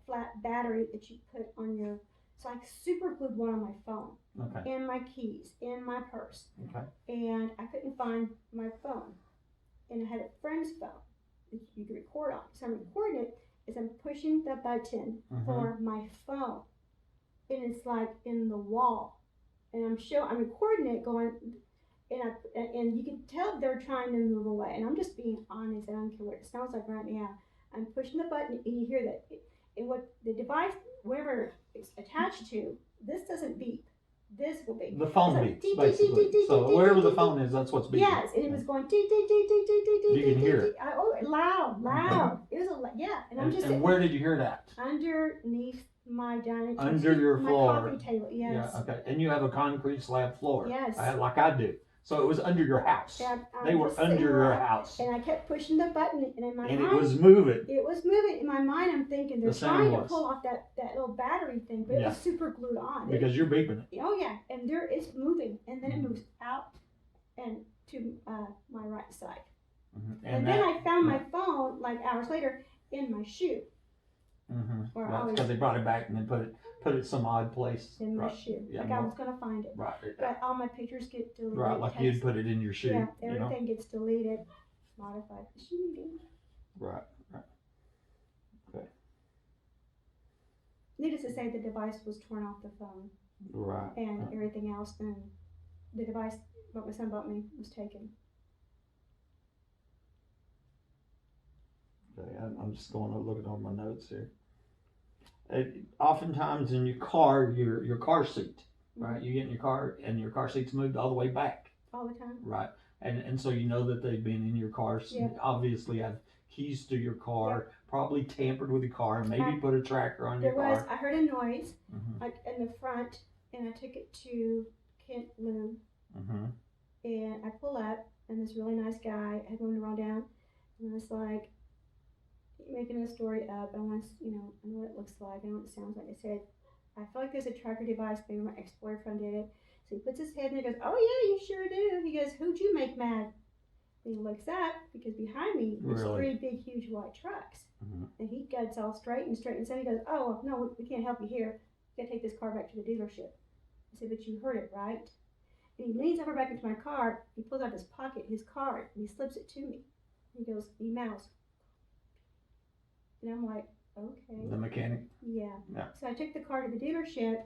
flat battery that you put on your. It's like super glued one on my phone. Okay. In my keys, in my purse. Okay. And I couldn't find my phone. And I had a friend's phone that you could record on. So I'm recording it as I'm pushing the button for my phone. And it's like in the wall. And I'm recording it going, and you can tell they're trying to move away. And I'm just being honest. I don't care what it sounds like right now. I'm pushing the button and you hear that. And what the device, wherever it's attached to, this doesn't beep. This will beep. The phone beeps, basically. So wherever the phone is, that's what's beeping. Yes, and it was going dee dee dee dee dee dee dee. You can hear it. Loud. It was and I'm just. And where did you hear that? Underneath my dining. Under your floor. My coffee table. Yes. Yeah. Okay. And you have a concrete slab floor. Yes. Like I do. So it was under your house. Yeah, they were under your house. And I kept pushing the button, and in my mind, it was moving. It was moving. In my mind, I'm thinking they're trying to pull off that little battery thing, but it was super glued on. Because you're beeping it. Oh yeah, and it's moving, and then it moves out and to my right side. And then I found my phone like hours later in my shoe. Because they brought it back and then put it some odd place. In my shoe. Yeah, I was going to find it. Right. But all my pictures get deleted. Right, like you'd put it in your shoe. Yeah, everything gets deleted, modified. Right. Okay. Needless to say, the device was torn off the phone. Right. And everything else, and the device what my son bought me was taken. Okay, I'm just going to look at all my notes here. Oftentimes in your car, your car seat, right? You get in your car and your car seat's moved all the way back. All the time. Right. And so you know that they've been in your car. Obviously have keys to your car, probably tampered with the car, and maybe put a tracker on your car. I heard a noise like in the front, and I took it to Kent Loom. And I pull up, and this really nice guy had one to roll down, and I was like, making a story up. I want to, I know what it looks like. I know what it sounds like. I said, I feel like there's a tracker device. Maybe my ex-boyfriend did it. So he puts his head in there and goes, oh yeah, you sure do. He goes, who'd you make mad? And he looks up because behind me there's Really? 3 big, huge white trucks. Mm-hmm. And he gets all straight and so he goes, oh, no, we can't help you here. You gotta take this car back to the dealership. I said, but you heard it, right? And he leans over back into my car. He pulls out of his pocket his card and he slips it to me. He goes, he mouths. And I'm like, okay. The mechanic? Yeah. Yeah. So I took the car to the dealership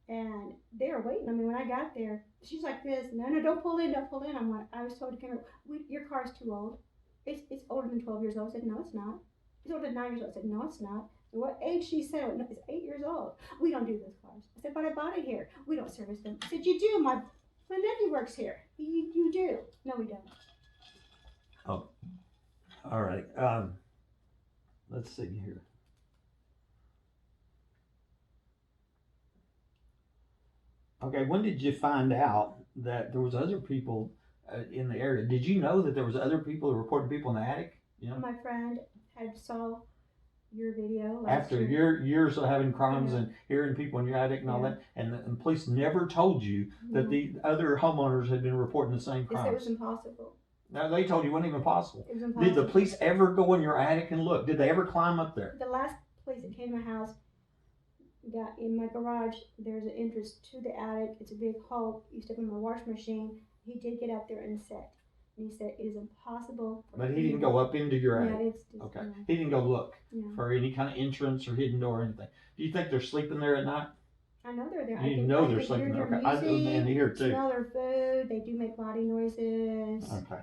and they were waiting on me when I got there. She's like this, no, don't pull in. I'm like, I was told to come here. Your car's too old. It's older than 12 years old. I said, no, it's not. It's older than 9 years old. I said, no, it's not. So what age she said? No, it's 8 years old. We don't do those cars. I said, but I bought it here. We don't service them. I said, you do. My nephew works here. You do. No, we don't. Oh, all right. Let's see here. Okay, when did you find out that there was other people in the area? Did you know that there was other people who reported people in the attic? You know, my friend had saw your video after years of having crimes and hearing people in your attic and all that, and the police never told you that the other homeowners had been reporting the same crimes. It was impossible. No, they told you it wasn't even possible. It was impossible. Did the police ever go in your attic and look? Did they ever climb up there? The last police that came to my house got in my garage. There's an entrance to the attic. It's a big hole. You step in my wash machine. He did get up there and sit. And he said it is impossible. But he didn't go up into your attic. Yeah, it's okay. No. He didn't go look no. for any kind of entrance or hidden door or anything. Do you think they're sleeping there at night? I know they're there. You know they're sleeping there. Okay. Music, I hear too. Smell their food. They do make body noises. Okay.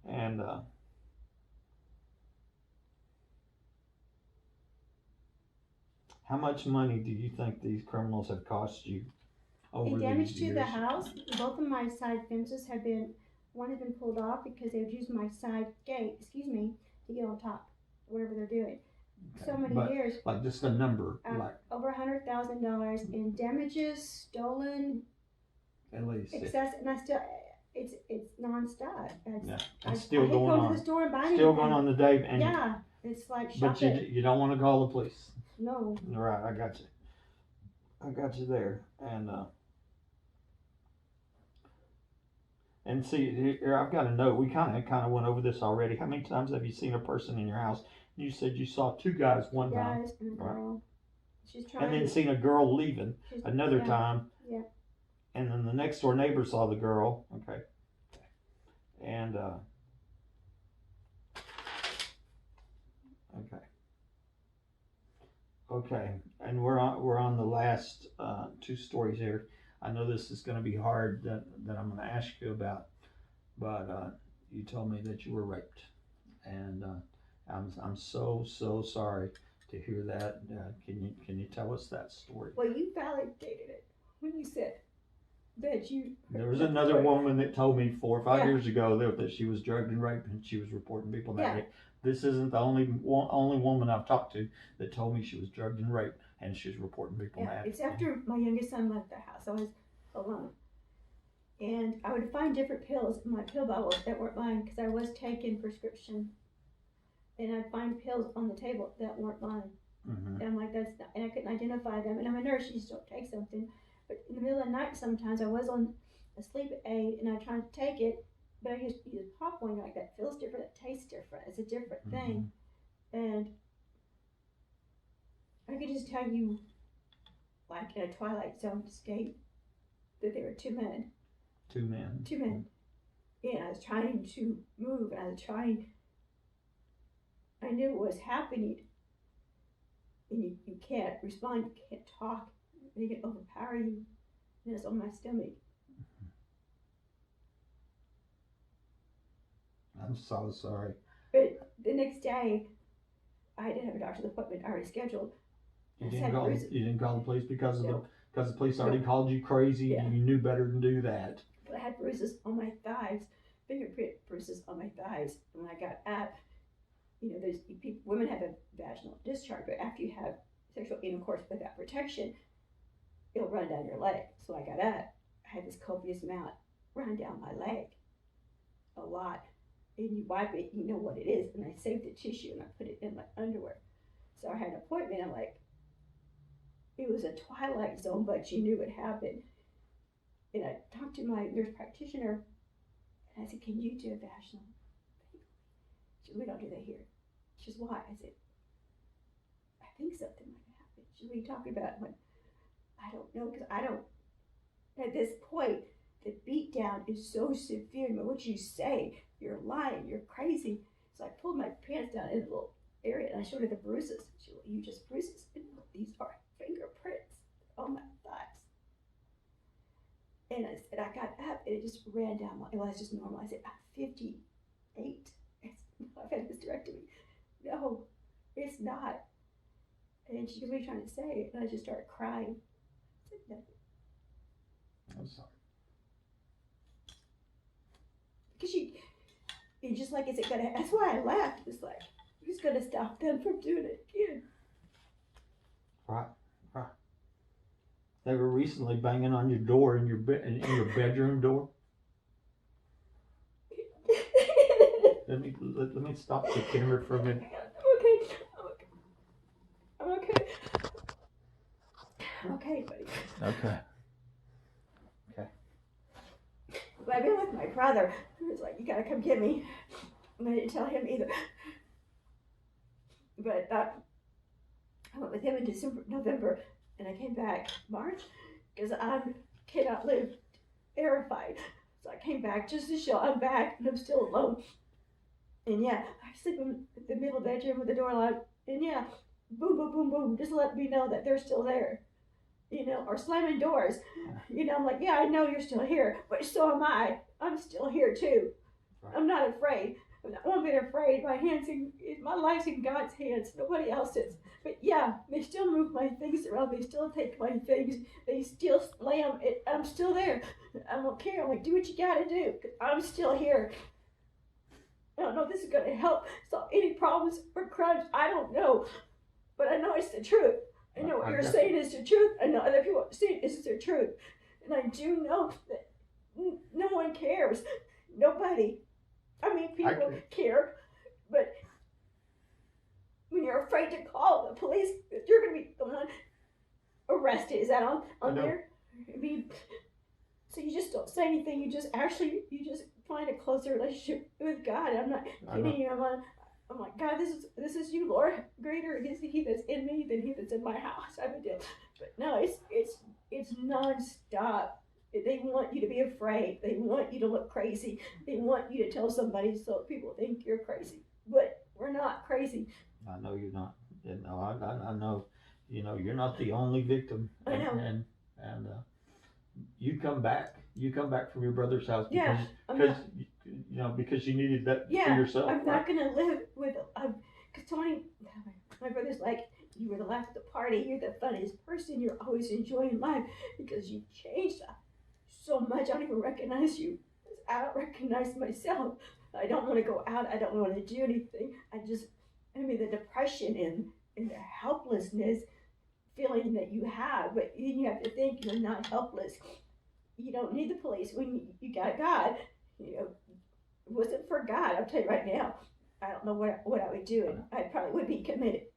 And how much money do you think these criminals have cost you over the years? Damage to the house. Both of my side fences have been. One has been pulled off because they would use my side gate. To get on top, whatever they're doing. Okay. So many years. Like just a number, like over $100,000 in damages, stolen. At least. Excess, and I still. It's nonstop. It's still going on. To the store and buy still anything. going on the day. And yeah, it's like shopping. But you don't want to call the police. No. Right, I got you. I got you there. And see, here I've got a note. We kind of went over this already. How many times have you seen a person in your house? You said you saw 2 guys one time. Guys and a girl. Right. She's trying. And then seen a girl leaving another time. Yeah. And then the next door neighbor saw the girl. Okay. And okay. And we're on the last 2 stories here. I know this is going to be hard that I'm going to ask you about, but you told me that you were raped, and I'm so sorry to hear that. Can you tell us that story? Well, you validated it when you said that you. There was another woman that told me 4 or 5 years ago that she was drugged and raped, and she was reporting people that way. This isn't the only woman I've talked to that told me she was drugged and raped, and she was reporting people that. It's after my youngest son left the house. I was alone, and I would find different pills in my pill bottle that weren't mine because I was taking prescription, and I'd find pills on the table that weren't mine. Mm-hmm. And I'm like, that's not, and I couldn't identify them. And I'm a nurse, you just don't take something. But in the middle of the night, sometimes I was on a sleep aid and I tried to take it, but I use pop one like that. Feels different, it tastes different. It's a different thing. And I could just tell you, like in a Twilight Zone state, that there were 2 men. 2 men. 2 men. And I was trying to move, and I knew what was happening. And you can't respond, you can't talk. They can overpower you. And it's on my stomach. I'm so sorry. But the next day, I didn't have a doctor's appointment already scheduled. You didn't call the police because the police already called you crazy. Yeah. And you knew better than do that. But I had bruises on my thighs, fingerprint bruises on my thighs. And when I got up, women have a vaginal discharge, but after you have sexual intercourse without protection, it'll run down your leg. So I got up, I had this copious amount run down my leg, a lot. and you wipe it, you know what it is. And I saved the tissue and I put it in my underwear. So I had an appointment. I'm like, it was a twilight zone, but you knew it happened. And I talked to my nurse practitioner, and I said, can you do a vaginal? She said, we don't do that here. She says, why? I said, I think something might happen. She said, what are you talking about? I went, I don't know, because I don't, at this point, the beat down is so severe. No matter what you say, you're lying, you're crazy. So I pulled my pants down in a little area, and I showed her the bruises. She said, you just bruises. And these are fingerprints on my thighs. And I said, I got up, and it just ran down my, well, that's just normal. I said, I'm 58. I've had a hysterectomy. No, it's not. And she goes, what are you trying to say? And I just started crying. I said, nothing. I'm sorry. Because you just like, is it gonna, that's why I laughed. It's like, who's gonna stop them from doing it again? Right. They were recently banging on your door in your bedroom door. Let me stop the camera for a minute. I'm okay. I'm okay, buddy. Okay. But I've been with my brother, who was like, you gotta come get me. And I didn't tell him either. But I went with him in November, and I came back March, because I cannot live terrified. So I came back just to show I'm back, and I'm still alone. And yeah, I sleep in the middle bedroom with the door locked, and yeah, boom, boom, boom, boom, just let me know that they're still there. You know, or slamming doors. You know, I'm like, yeah, I know you're still here, but so am I. I'm still here too. Right. I'm not afraid. I'm not one bit afraid. My life's in God's hands, nobody else's. But yeah, they still move my things around. They still take my things. They still slam it. I'm still there. I don't care. I'm like, do what you gotta do. I'm still here. I don't know if this is gonna help solve any problems or crimes. I don't know, but I know it's the truth. I know what you're saying is the truth. I know other people are saying is the truth. And I do know that no one cares. Nobody. I mean, people care. But when you're afraid to call the police, you're going to be the one arrested. Is that on there? I mean, so you just don't say anything. You just find a closer relationship with God. I'm not kidding you. I'm like, God, this is you, Lord. Greater is He that's in me than he that's in my house. I would do. But no, it's nonstop. They want you to be afraid. They want you to look crazy. They want you to tell somebody so people think you're crazy. But we're not crazy. I know you're not. You know, I know. You know, you're not the only victim. I know. And you come back. You come back from your brother's house because you needed that for yourself. I'm not gonna live with because Tony, my brother's like, you were the life of the party. You're the funniest person. You're always enjoying life because you changed so much. I don't even recognize you. I don't recognize myself. I don't want to go out. I don't want to do anything. The depression and the helplessness feeling that you have, but then you have to think you're not helpless. You don't need the police when you got God. You know, it wasn't for God. I'll tell you right now, I don't know what I would do, and I probably would be committed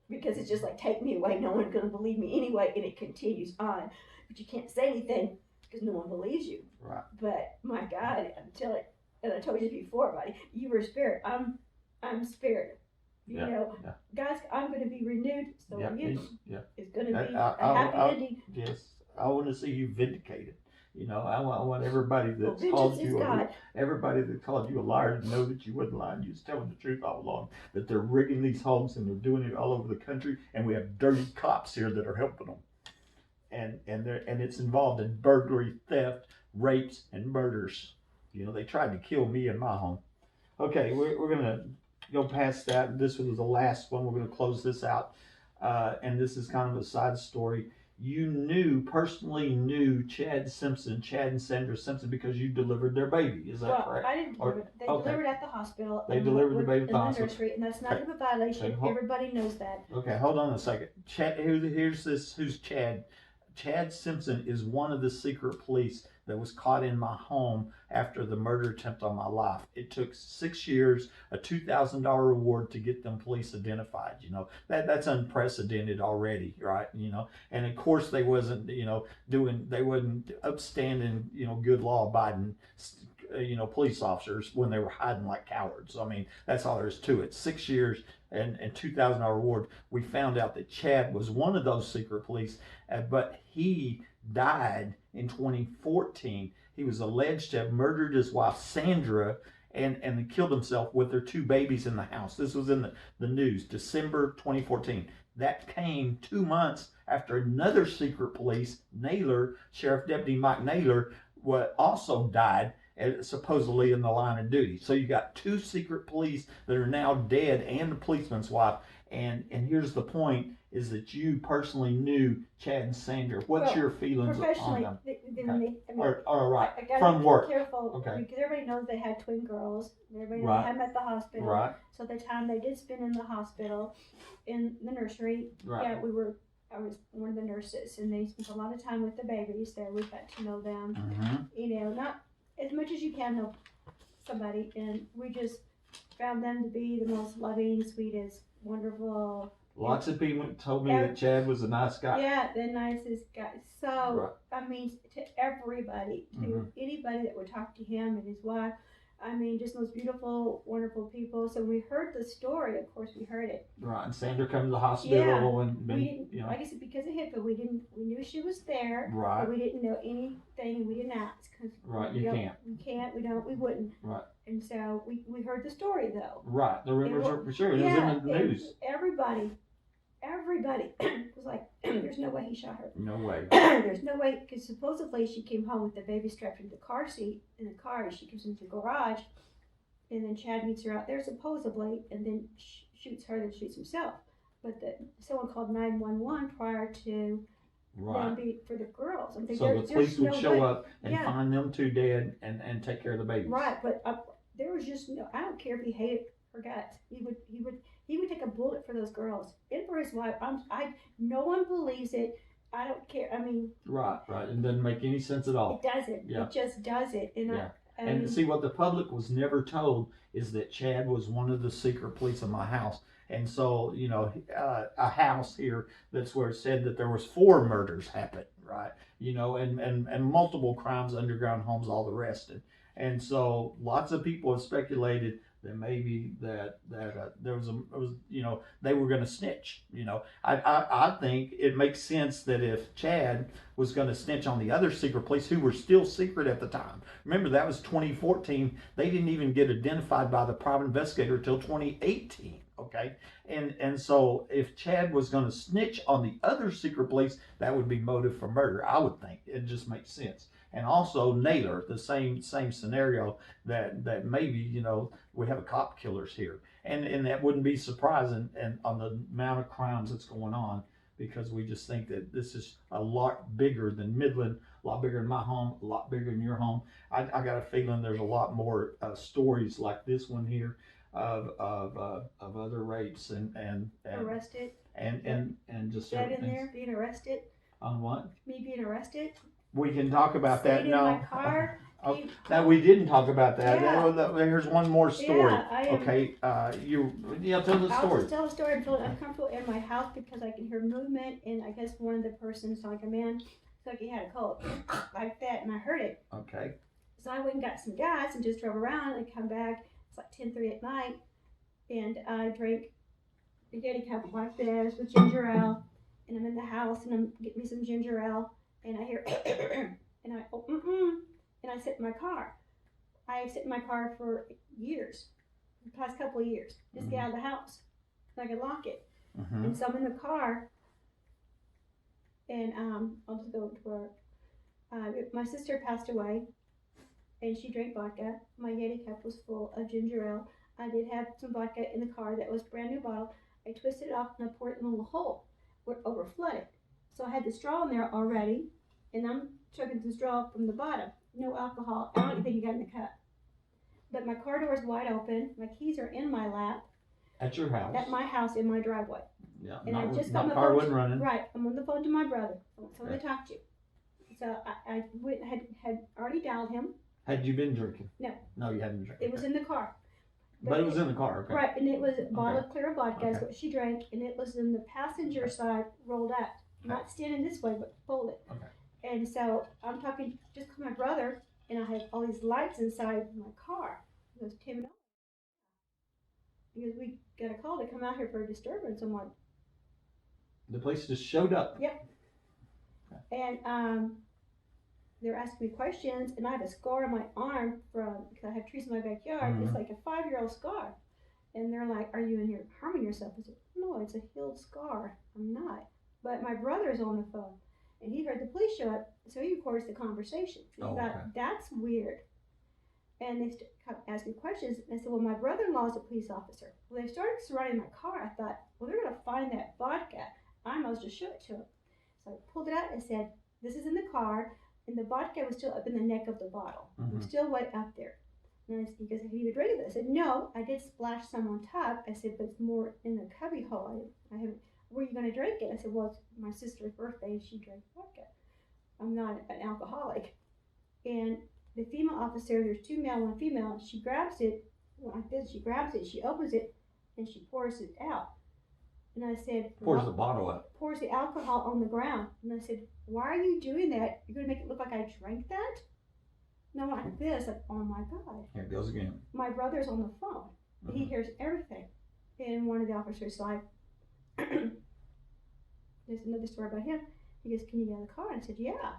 because it's just like, take me away. No one's going to believe me anyway, and it continues on. But you can't say anything because no one believes you. Right. But my God, I'm telling you, and I told you before, buddy, you were spirit. I'm spirit. You know, guys, I'm going to be renewed. So you, it's going to be a happy ending. Yes, I want to see you vindicated. You know, I want everybody that's called you a liar to know that you wasn't lying. You was telling the truth all along. That they're rigging these homes and they're doing it all over the country, and we have dirty cops here that are helping them. And it's involved in burglary, theft, rapes, and murders. You know, they tried to kill me in my home. Okay, we're gonna go past that. This was the last one. We're gonna close this out, and this is kind of a side story. You personally knew Chad and Sandra Simpson because you delivered their baby. Is that correct? I didn't deliver it. They delivered at the hospital. They delivered the baby at the hospital. Nursery, and that's not even a violation. Everybody knows that. Okay, hold on a second. Chad, who's Chad? Chad Simpson is one of the secret police that was caught in my home after the murder attempt on my life. It took 6 years, a $2,000 reward to get them police identified. That's unprecedented already, right? And of course they wasn't, they wasn't upstanding, good law abiding, police officers when they were hiding like cowards. I mean, that's all there is to it. 6 years and $2,000 reward. We found out that Chad was one of those secret police, but he died in 2014. He was alleged to have murdered his wife Sandra and killed himself with their 2 babies in the house. This was in the news, December 2014. That came 2 months after another secret police, Naylor, Sheriff Deputy Mike Naylor, also died, supposedly in the line of duty. So you got 2 secret police that are now dead, and the policeman's wife. And here's the point, is that you personally knew Chad and Sandra. What's your feelings on them? All right, from work. Careful, okay. Because everybody knows they had twin girls. Everybody knows them at the hospital. Right. So the time they did spend in the hospital, in the nursery, right. I was one of the nurses, and they spent a lot of time with the babies there. We got to know them. Mm-hmm. Not as much as you can know somebody, and we just found them to be the most loving, sweetest, wonderful. Lots of people told me that Chad was a nice guy. Yeah, the nicest guy. So, right. I mean, to everybody, to anybody that would talk to him and his wife, I mean, just those beautiful, wonderful people. So we heard the story. Of course, we heard it. Right, and Sandra come to the hospital and we didn't, I guess because of HIPAA, we knew she was there. Right. But we didn't know anything. We didn't ask. Right, you can't. We can't. We don't. We wouldn't. Right. And so we heard the story though. Right. The rumors are for sure. It was in the news. Everybody was like, there's no way he shot her. No way. There's no way, because supposedly she came home with the baby strapped into the car seat in the car, and she comes into the garage, and then Chad meets her out there supposedly, and then shoots her, then shoots himself. But someone called 911 prior to them for the girls. I'm thinking, so the police would show up and find them 2 dead and take care of the babies. Right, but there was just I don't care if he hated her guts. He would take a bullet for those girls and for his wife. No one believes it. I don't care. I mean, right. It doesn't make any sense at all. It doesn't. Yeah. It just doesn't. And see, what the public was never told is that Chad was one of the secret police in my house. And so, a house here, that's where it said that there was 4 murders happened, right? And multiple crimes, underground homes, all the rest. And so lots of people have speculated that maybe that there was they were going to snitch. I think it makes sense that if Chad was going to snitch on the other secret police who were still secret at the time. Remember, that was 2014. They didn't even get identified by the private investigator until 2018. Okay, and so if Chad was going to snitch on the other secret police, that would be motive for murder. I would think it just makes sense. And also Naylor, the same scenario, that maybe we have a cop killers here, and that wouldn't be surprising, and on the amount of crimes that's going on, because we just think that this is a lot bigger than Midland, a lot bigger than my home, a lot bigger than your home. I got a feeling there's a lot more stories like this one here of other rapes and arrested and just dead in there being arrested. On what? Me being arrested. We can talk about that. No. In my car. No, we didn't talk about that. Yeah. Here's one more story. Yeah, okay. Tell the story. I'll just tell the story. I'm feeling uncomfortable in my house because I can hear movement, and I guess one of the persons, like a man, so he had a cold like that, and I heard it. Okay. So I went and got some gas and just drove around and come back. It's like 10:30 at night, and I drank a Yeti cup like this with ginger ale, and I'm in the house and I'm getting me some ginger ale. And I hear, and I sit in my car. I sit in my car for years, the past couple of years, just get out of the house, so I can lock it. And so I'm in the car, and I'll just go to work. My sister passed away, and she drank vodka. My Yeti cup was full of ginger ale. I did have some vodka in the car that was brand new bottle. I twisted it off and I poured it in a little hole where it overflooded. So I had the straw in there already, and I'm chugging the straw from the bottom. No alcohol. I don't even think you got in the cup. But my car door is wide open. My keys are in my lap. At your house? At my house in my driveway. Yeah. And I just my got my car phone. wasn't running. Right. I'm on the phone to my brother. I want someone to talk to. So I went, had already dialed him. Had you been drinking? No. No, you hadn't drank. It was in the car. But it was in the car, okay. Right, and it was a bottle of clear vodka, Okay. is what she drank, and it was in the passenger side rolled out. Not standing this way, but folded. Okay. And so I'm talking, just to my brother, and I have all these lights inside my car. He goes, Tim, because we got a call to come out here for a disturbance. I'm like, the police just showed up. Yep. Okay. And they're asking me questions, and I have a scar on my arm because I have trees in my backyard. Mm-hmm. It's like a 5-year-old scar. And they're like, are you in here harming yourself? I said, no, it's a healed scar. I'm not. But my brother's on the phone, and he heard the police show up, so he records the conversation. And I thought, that's weird. And they asked me questions, and I said, well, my brother-in-law is a police officer. Well, they started surrounding my car. I thought, well, they're going to find that vodka. I must just show it to them. So I pulled it out and said, this is in the car, and the vodka was still up in the neck of the bottle. Mm-hmm. It was still way up there. And he goes, have you been drinking this? I said, no, I did splash some on top. I said, but it's more in the cubby hole. I haven't. Were you going to drink it? I said, well, it's my sister's birthday and she drank vodka. I'm not an alcoholic. And the female officer, there's 2 male, 1 female, she grabs it like this, she grabs it, she opens it, and she pours it out. And I said, pours the bottle out. Pours the alcohol on the ground. And I said, why are you doing that? You're going to make it look like I drank that? No, like this. Like, oh my God. Here it goes again. My brother's on the phone. Mm-hmm. He hears everything. And one of the officers like, there's another story about him. He goes, can you get out of the car? And I said, yeah.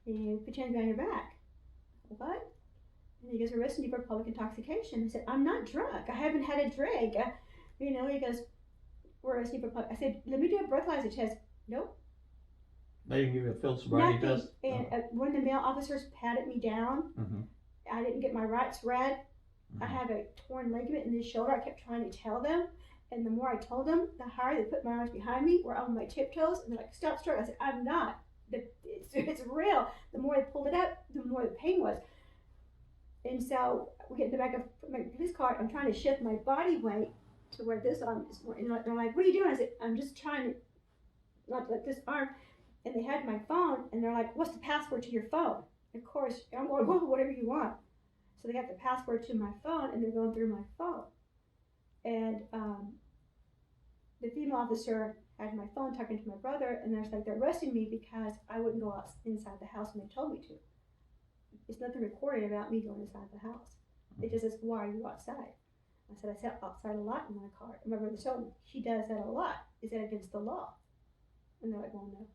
And he put your hands behind your back. What? And he goes, we're arresting you for public intoxication. I said, I'm not drunk. I haven't had a drink. He goes, we're arresting you for public. I said, let me do a breathalyzer test. Nope. They didn't give you a field sobriety test? And one of the male officers patted me down. Mm-hmm. I didn't get my rights read. Mm-hmm. I have a torn ligament in this shoulder. I kept trying to tell them. And the more I told them, the higher they put my arms behind me, were on my tiptoes, and they're like, stop struggling. I said, I'm not. It's real. The more I pulled it out, the more the pain was. And so we get in the back of my police car. I'm trying to shift my body weight to where this arm is more. And they're like, what are you doing? I said, I'm just trying to not let this arm. And they had my phone, and they're like, what's the password to your phone? And of course, I'm going, whoa, whatever you want. So they got the password to my phone, and they're going through my phone. And the female officer had my phone talking to my brother, and they're arresting me because I wouldn't go out inside the house when they told me to. It's nothing recorded about me going inside the house. It just says, why are you outside? I said, I sat outside a lot in my car. And my brother told me, she does that a lot. Is that against the law? And they're like, well, no.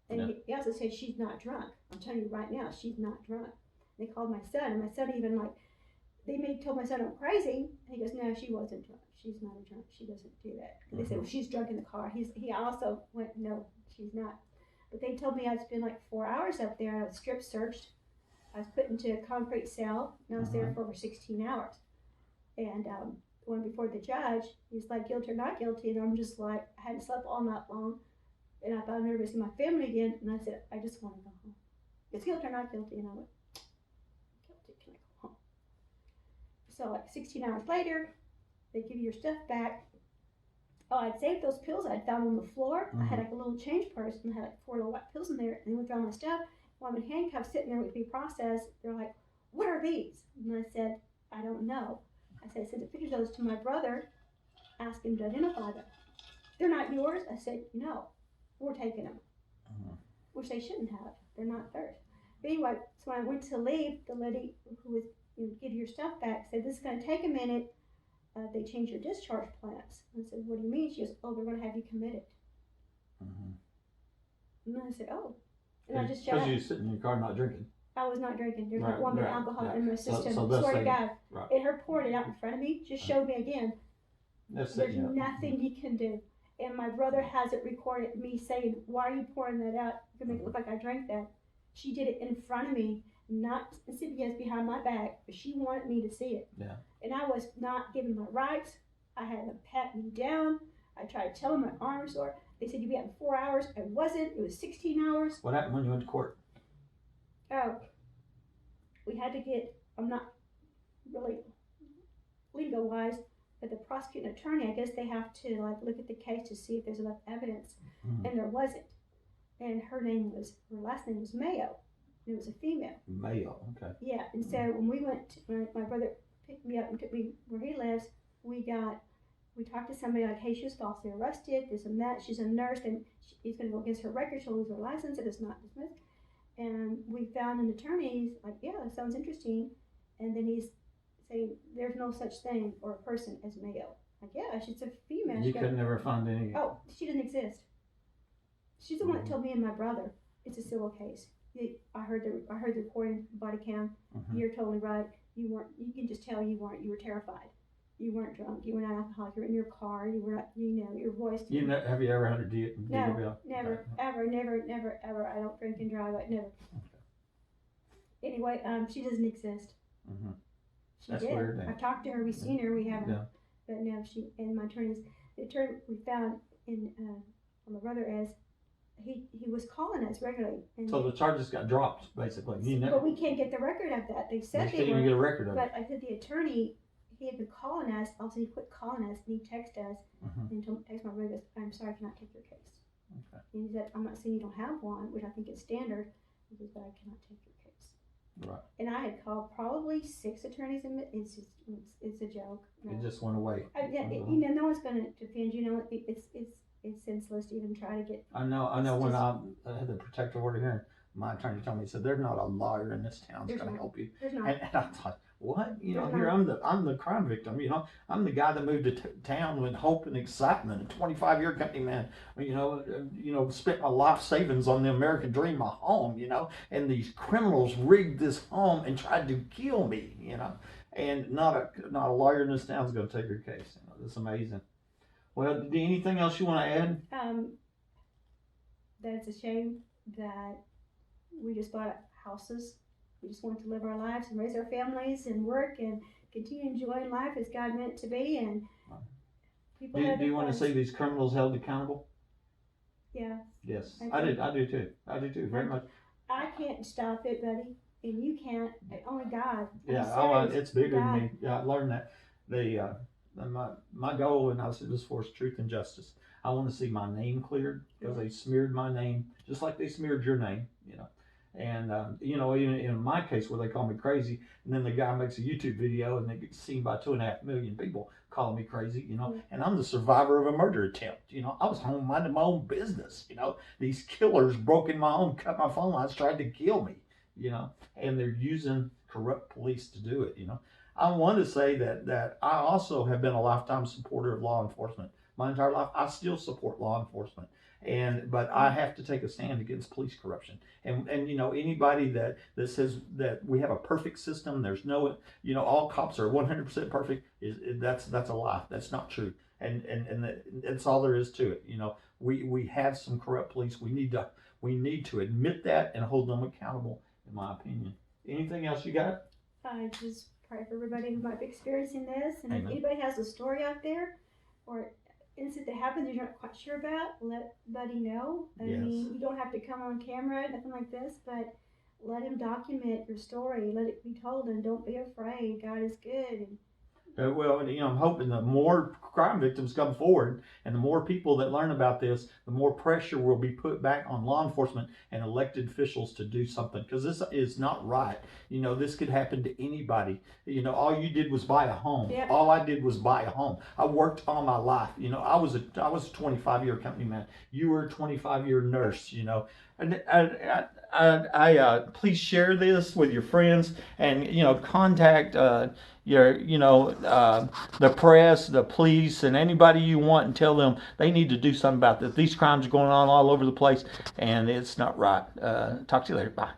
And he also said, she's not drunk. I'm telling you right now, she's not drunk. And they called my son, and my son even told my son I'm crazy. And he goes, no, she wasn't drunk. She's not a drunk. She doesn't do that. And they said, well, she's drunk in the car. He also went, no, she's not. But they told me I'd spend like 4 hours up there. I was strip searched. I was put into a concrete cell, and I was there for over 16 hours. And went before the judge. He's like, guilty or not guilty? And I'm just like, I hadn't slept all night long. And I thought I'd never see my family again. And I said, I just want to go home. It's guilty or not guilty? And I went, guilty, can I go home? So like 16 hours later, they give you your stuff back. Oh, I'd saved those pills I'd found on the floor. Mm-hmm. I had like a little change purse, and I had like 4 little white pills in there. And they went through all my stuff. While I'm in handcuffs sitting there with me processed, they're like, what are these? And I said, I don't know. I said, send the pictures of those to my brother. Ask him to identify them. They're not yours? I said, no. We're taking them, which they shouldn't have. They're not theirs. But anyway, so when I went to leave, the lady who was give your stuff back said, this is going to take a minute. They changed your discharge plans. And I said, what do you mean? She goes, oh, they're going to have you committed. Mm-hmm. And I said, oh. And I just shut up. Because you sit in your car not drinking. I was not drinking. There's not 1 bit of alcohol in my system. So swear to God. Right. And her poured it out in front of me. Just showed me again. There's nothing you can do. And my brother has it recorded, me saying, why are you pouring that out? You're going to make it look like I drank that. She did it in front of me, not CPS behind my back, but she wanted me to see it. Yeah. And I was not given my rights. I had them pat me down. I tried to tell them my arm was sore. They said, you'd be out in 4 hours. I wasn't. It was 16 hours. What happened when you went to court? Oh, we had to get, I'm not really legal-wise, but the prosecuting attorney, I guess they have to look at the case to see if there's enough evidence, and there wasn't. and her last name was Mayo, and it was a female. Mayo, okay. Yeah, and so when we went, when my brother picked me up and took me where he lives, we talked to somebody like, hey, she was falsely arrested, this and that. She's a nurse, and he's going to go against her record. She'll lose her license. It is not dismissed. And we found an attorney. He's like, yeah, that sounds interesting. And then he's saying, there's no such thing or a person as Mayo. Like, yeah, she's a female. You could never find any. Oh, she didn't exist. She's the one that told me and my brother it's a civil case. I heard the recording, body cam. You're totally right. You weren't. You can just tell you weren't. You were terrified. You weren't drunk. You were not alcoholic. You were in your car. You were not. Your voice. Have you ever had a DUI? No, never, ever, never, ever. I don't drink and drive. I never. Okay. Anyway, she doesn't exist. That's did. weird. I talked to her. We've seen her. We haven't. But no, she and my the attorney we found in my brother as he was calling us regularly. And so the charges got dropped, basically. But we can't get the record of that. They said they were. Get a record of but I said the attorney. He had been calling us. Also, he quit calling us, and he texted us and text my brother. I'm sorry, I cannot take your case. Okay. And he said, I'm not saying you don't have one, which I think is standard. He said, but I cannot take your case. Right. And I had called probably 6 attorneys, and it's a joke. It just went away. No one's going to defend you. It's senseless to even try to get. I know. When I had the protective order here, my attorney told me, he said, "There's not a lawyer in this town that's going to help you." There's not. And I thought, what? I'm the crime victim. I'm the guy that moved to town with hope and excitement. A 25-year company man. Spent my life savings on the American dream, my home. And these criminals rigged this home and tried to kill me. And not a lawyer in this town is going to take your case. That's amazing. Well, anything else you want to add? That it's a shame that we just bought houses. We just want to live our lives and raise our families and work and continue enjoying life as God meant to be. And people. Do you want to see these criminals held accountable? Yeah. Yes, I do too. I do too, very much. I can't stop it, buddy, and you can't. Only God. Yeah. It's bigger than me. Yeah, I learned that. My goal in house this force truth and justice. I want to see my name cleared because they smeared my name just like they smeared your name. And in my case where they call me crazy, and then the guy makes a YouTube video and they get seen by 2.5 million people calling me crazy, and I'm the survivor of a murder attempt. I was home minding my own business. These killers broke in my home, cut my phone lines, tried to kill me. And they're using corrupt police to do it. I want to say that I also have been a lifetime supporter of law enforcement. My entire life, I still support law enforcement. But I have to take a stand against police corruption. And anybody that says that we have a perfect system, there's no, all cops are 100% perfect, that's a lie. That's not true. And that's all there is to it. We have some corrupt police. We need to admit that and hold them accountable, in my opinion. Anything else you got? I just pray for everybody who might be experiencing this. And Amen. If anybody has a story out there or incident that happened that you're not quite sure about, let Buddy know. I mean, you don't have to come on camera, nothing like this, but let him document your story. Let it be told, and don't be afraid. God is good. I'm hoping the more crime victims come forward and the more people that learn about this, the more pressure will be put back on law enforcement and elected officials to do something, because this is not right. This could happen to anybody. All you did was buy a home. Yep. All I did was buy a home. I worked all my life. I was a 25-year company man. You were a 25-year nurse. And I please share this with your friends and contact the press, the police, and anybody you want, and tell them they need to do something about this. These crimes are going on all over the place, and it's not right. Talk to you later. Bye.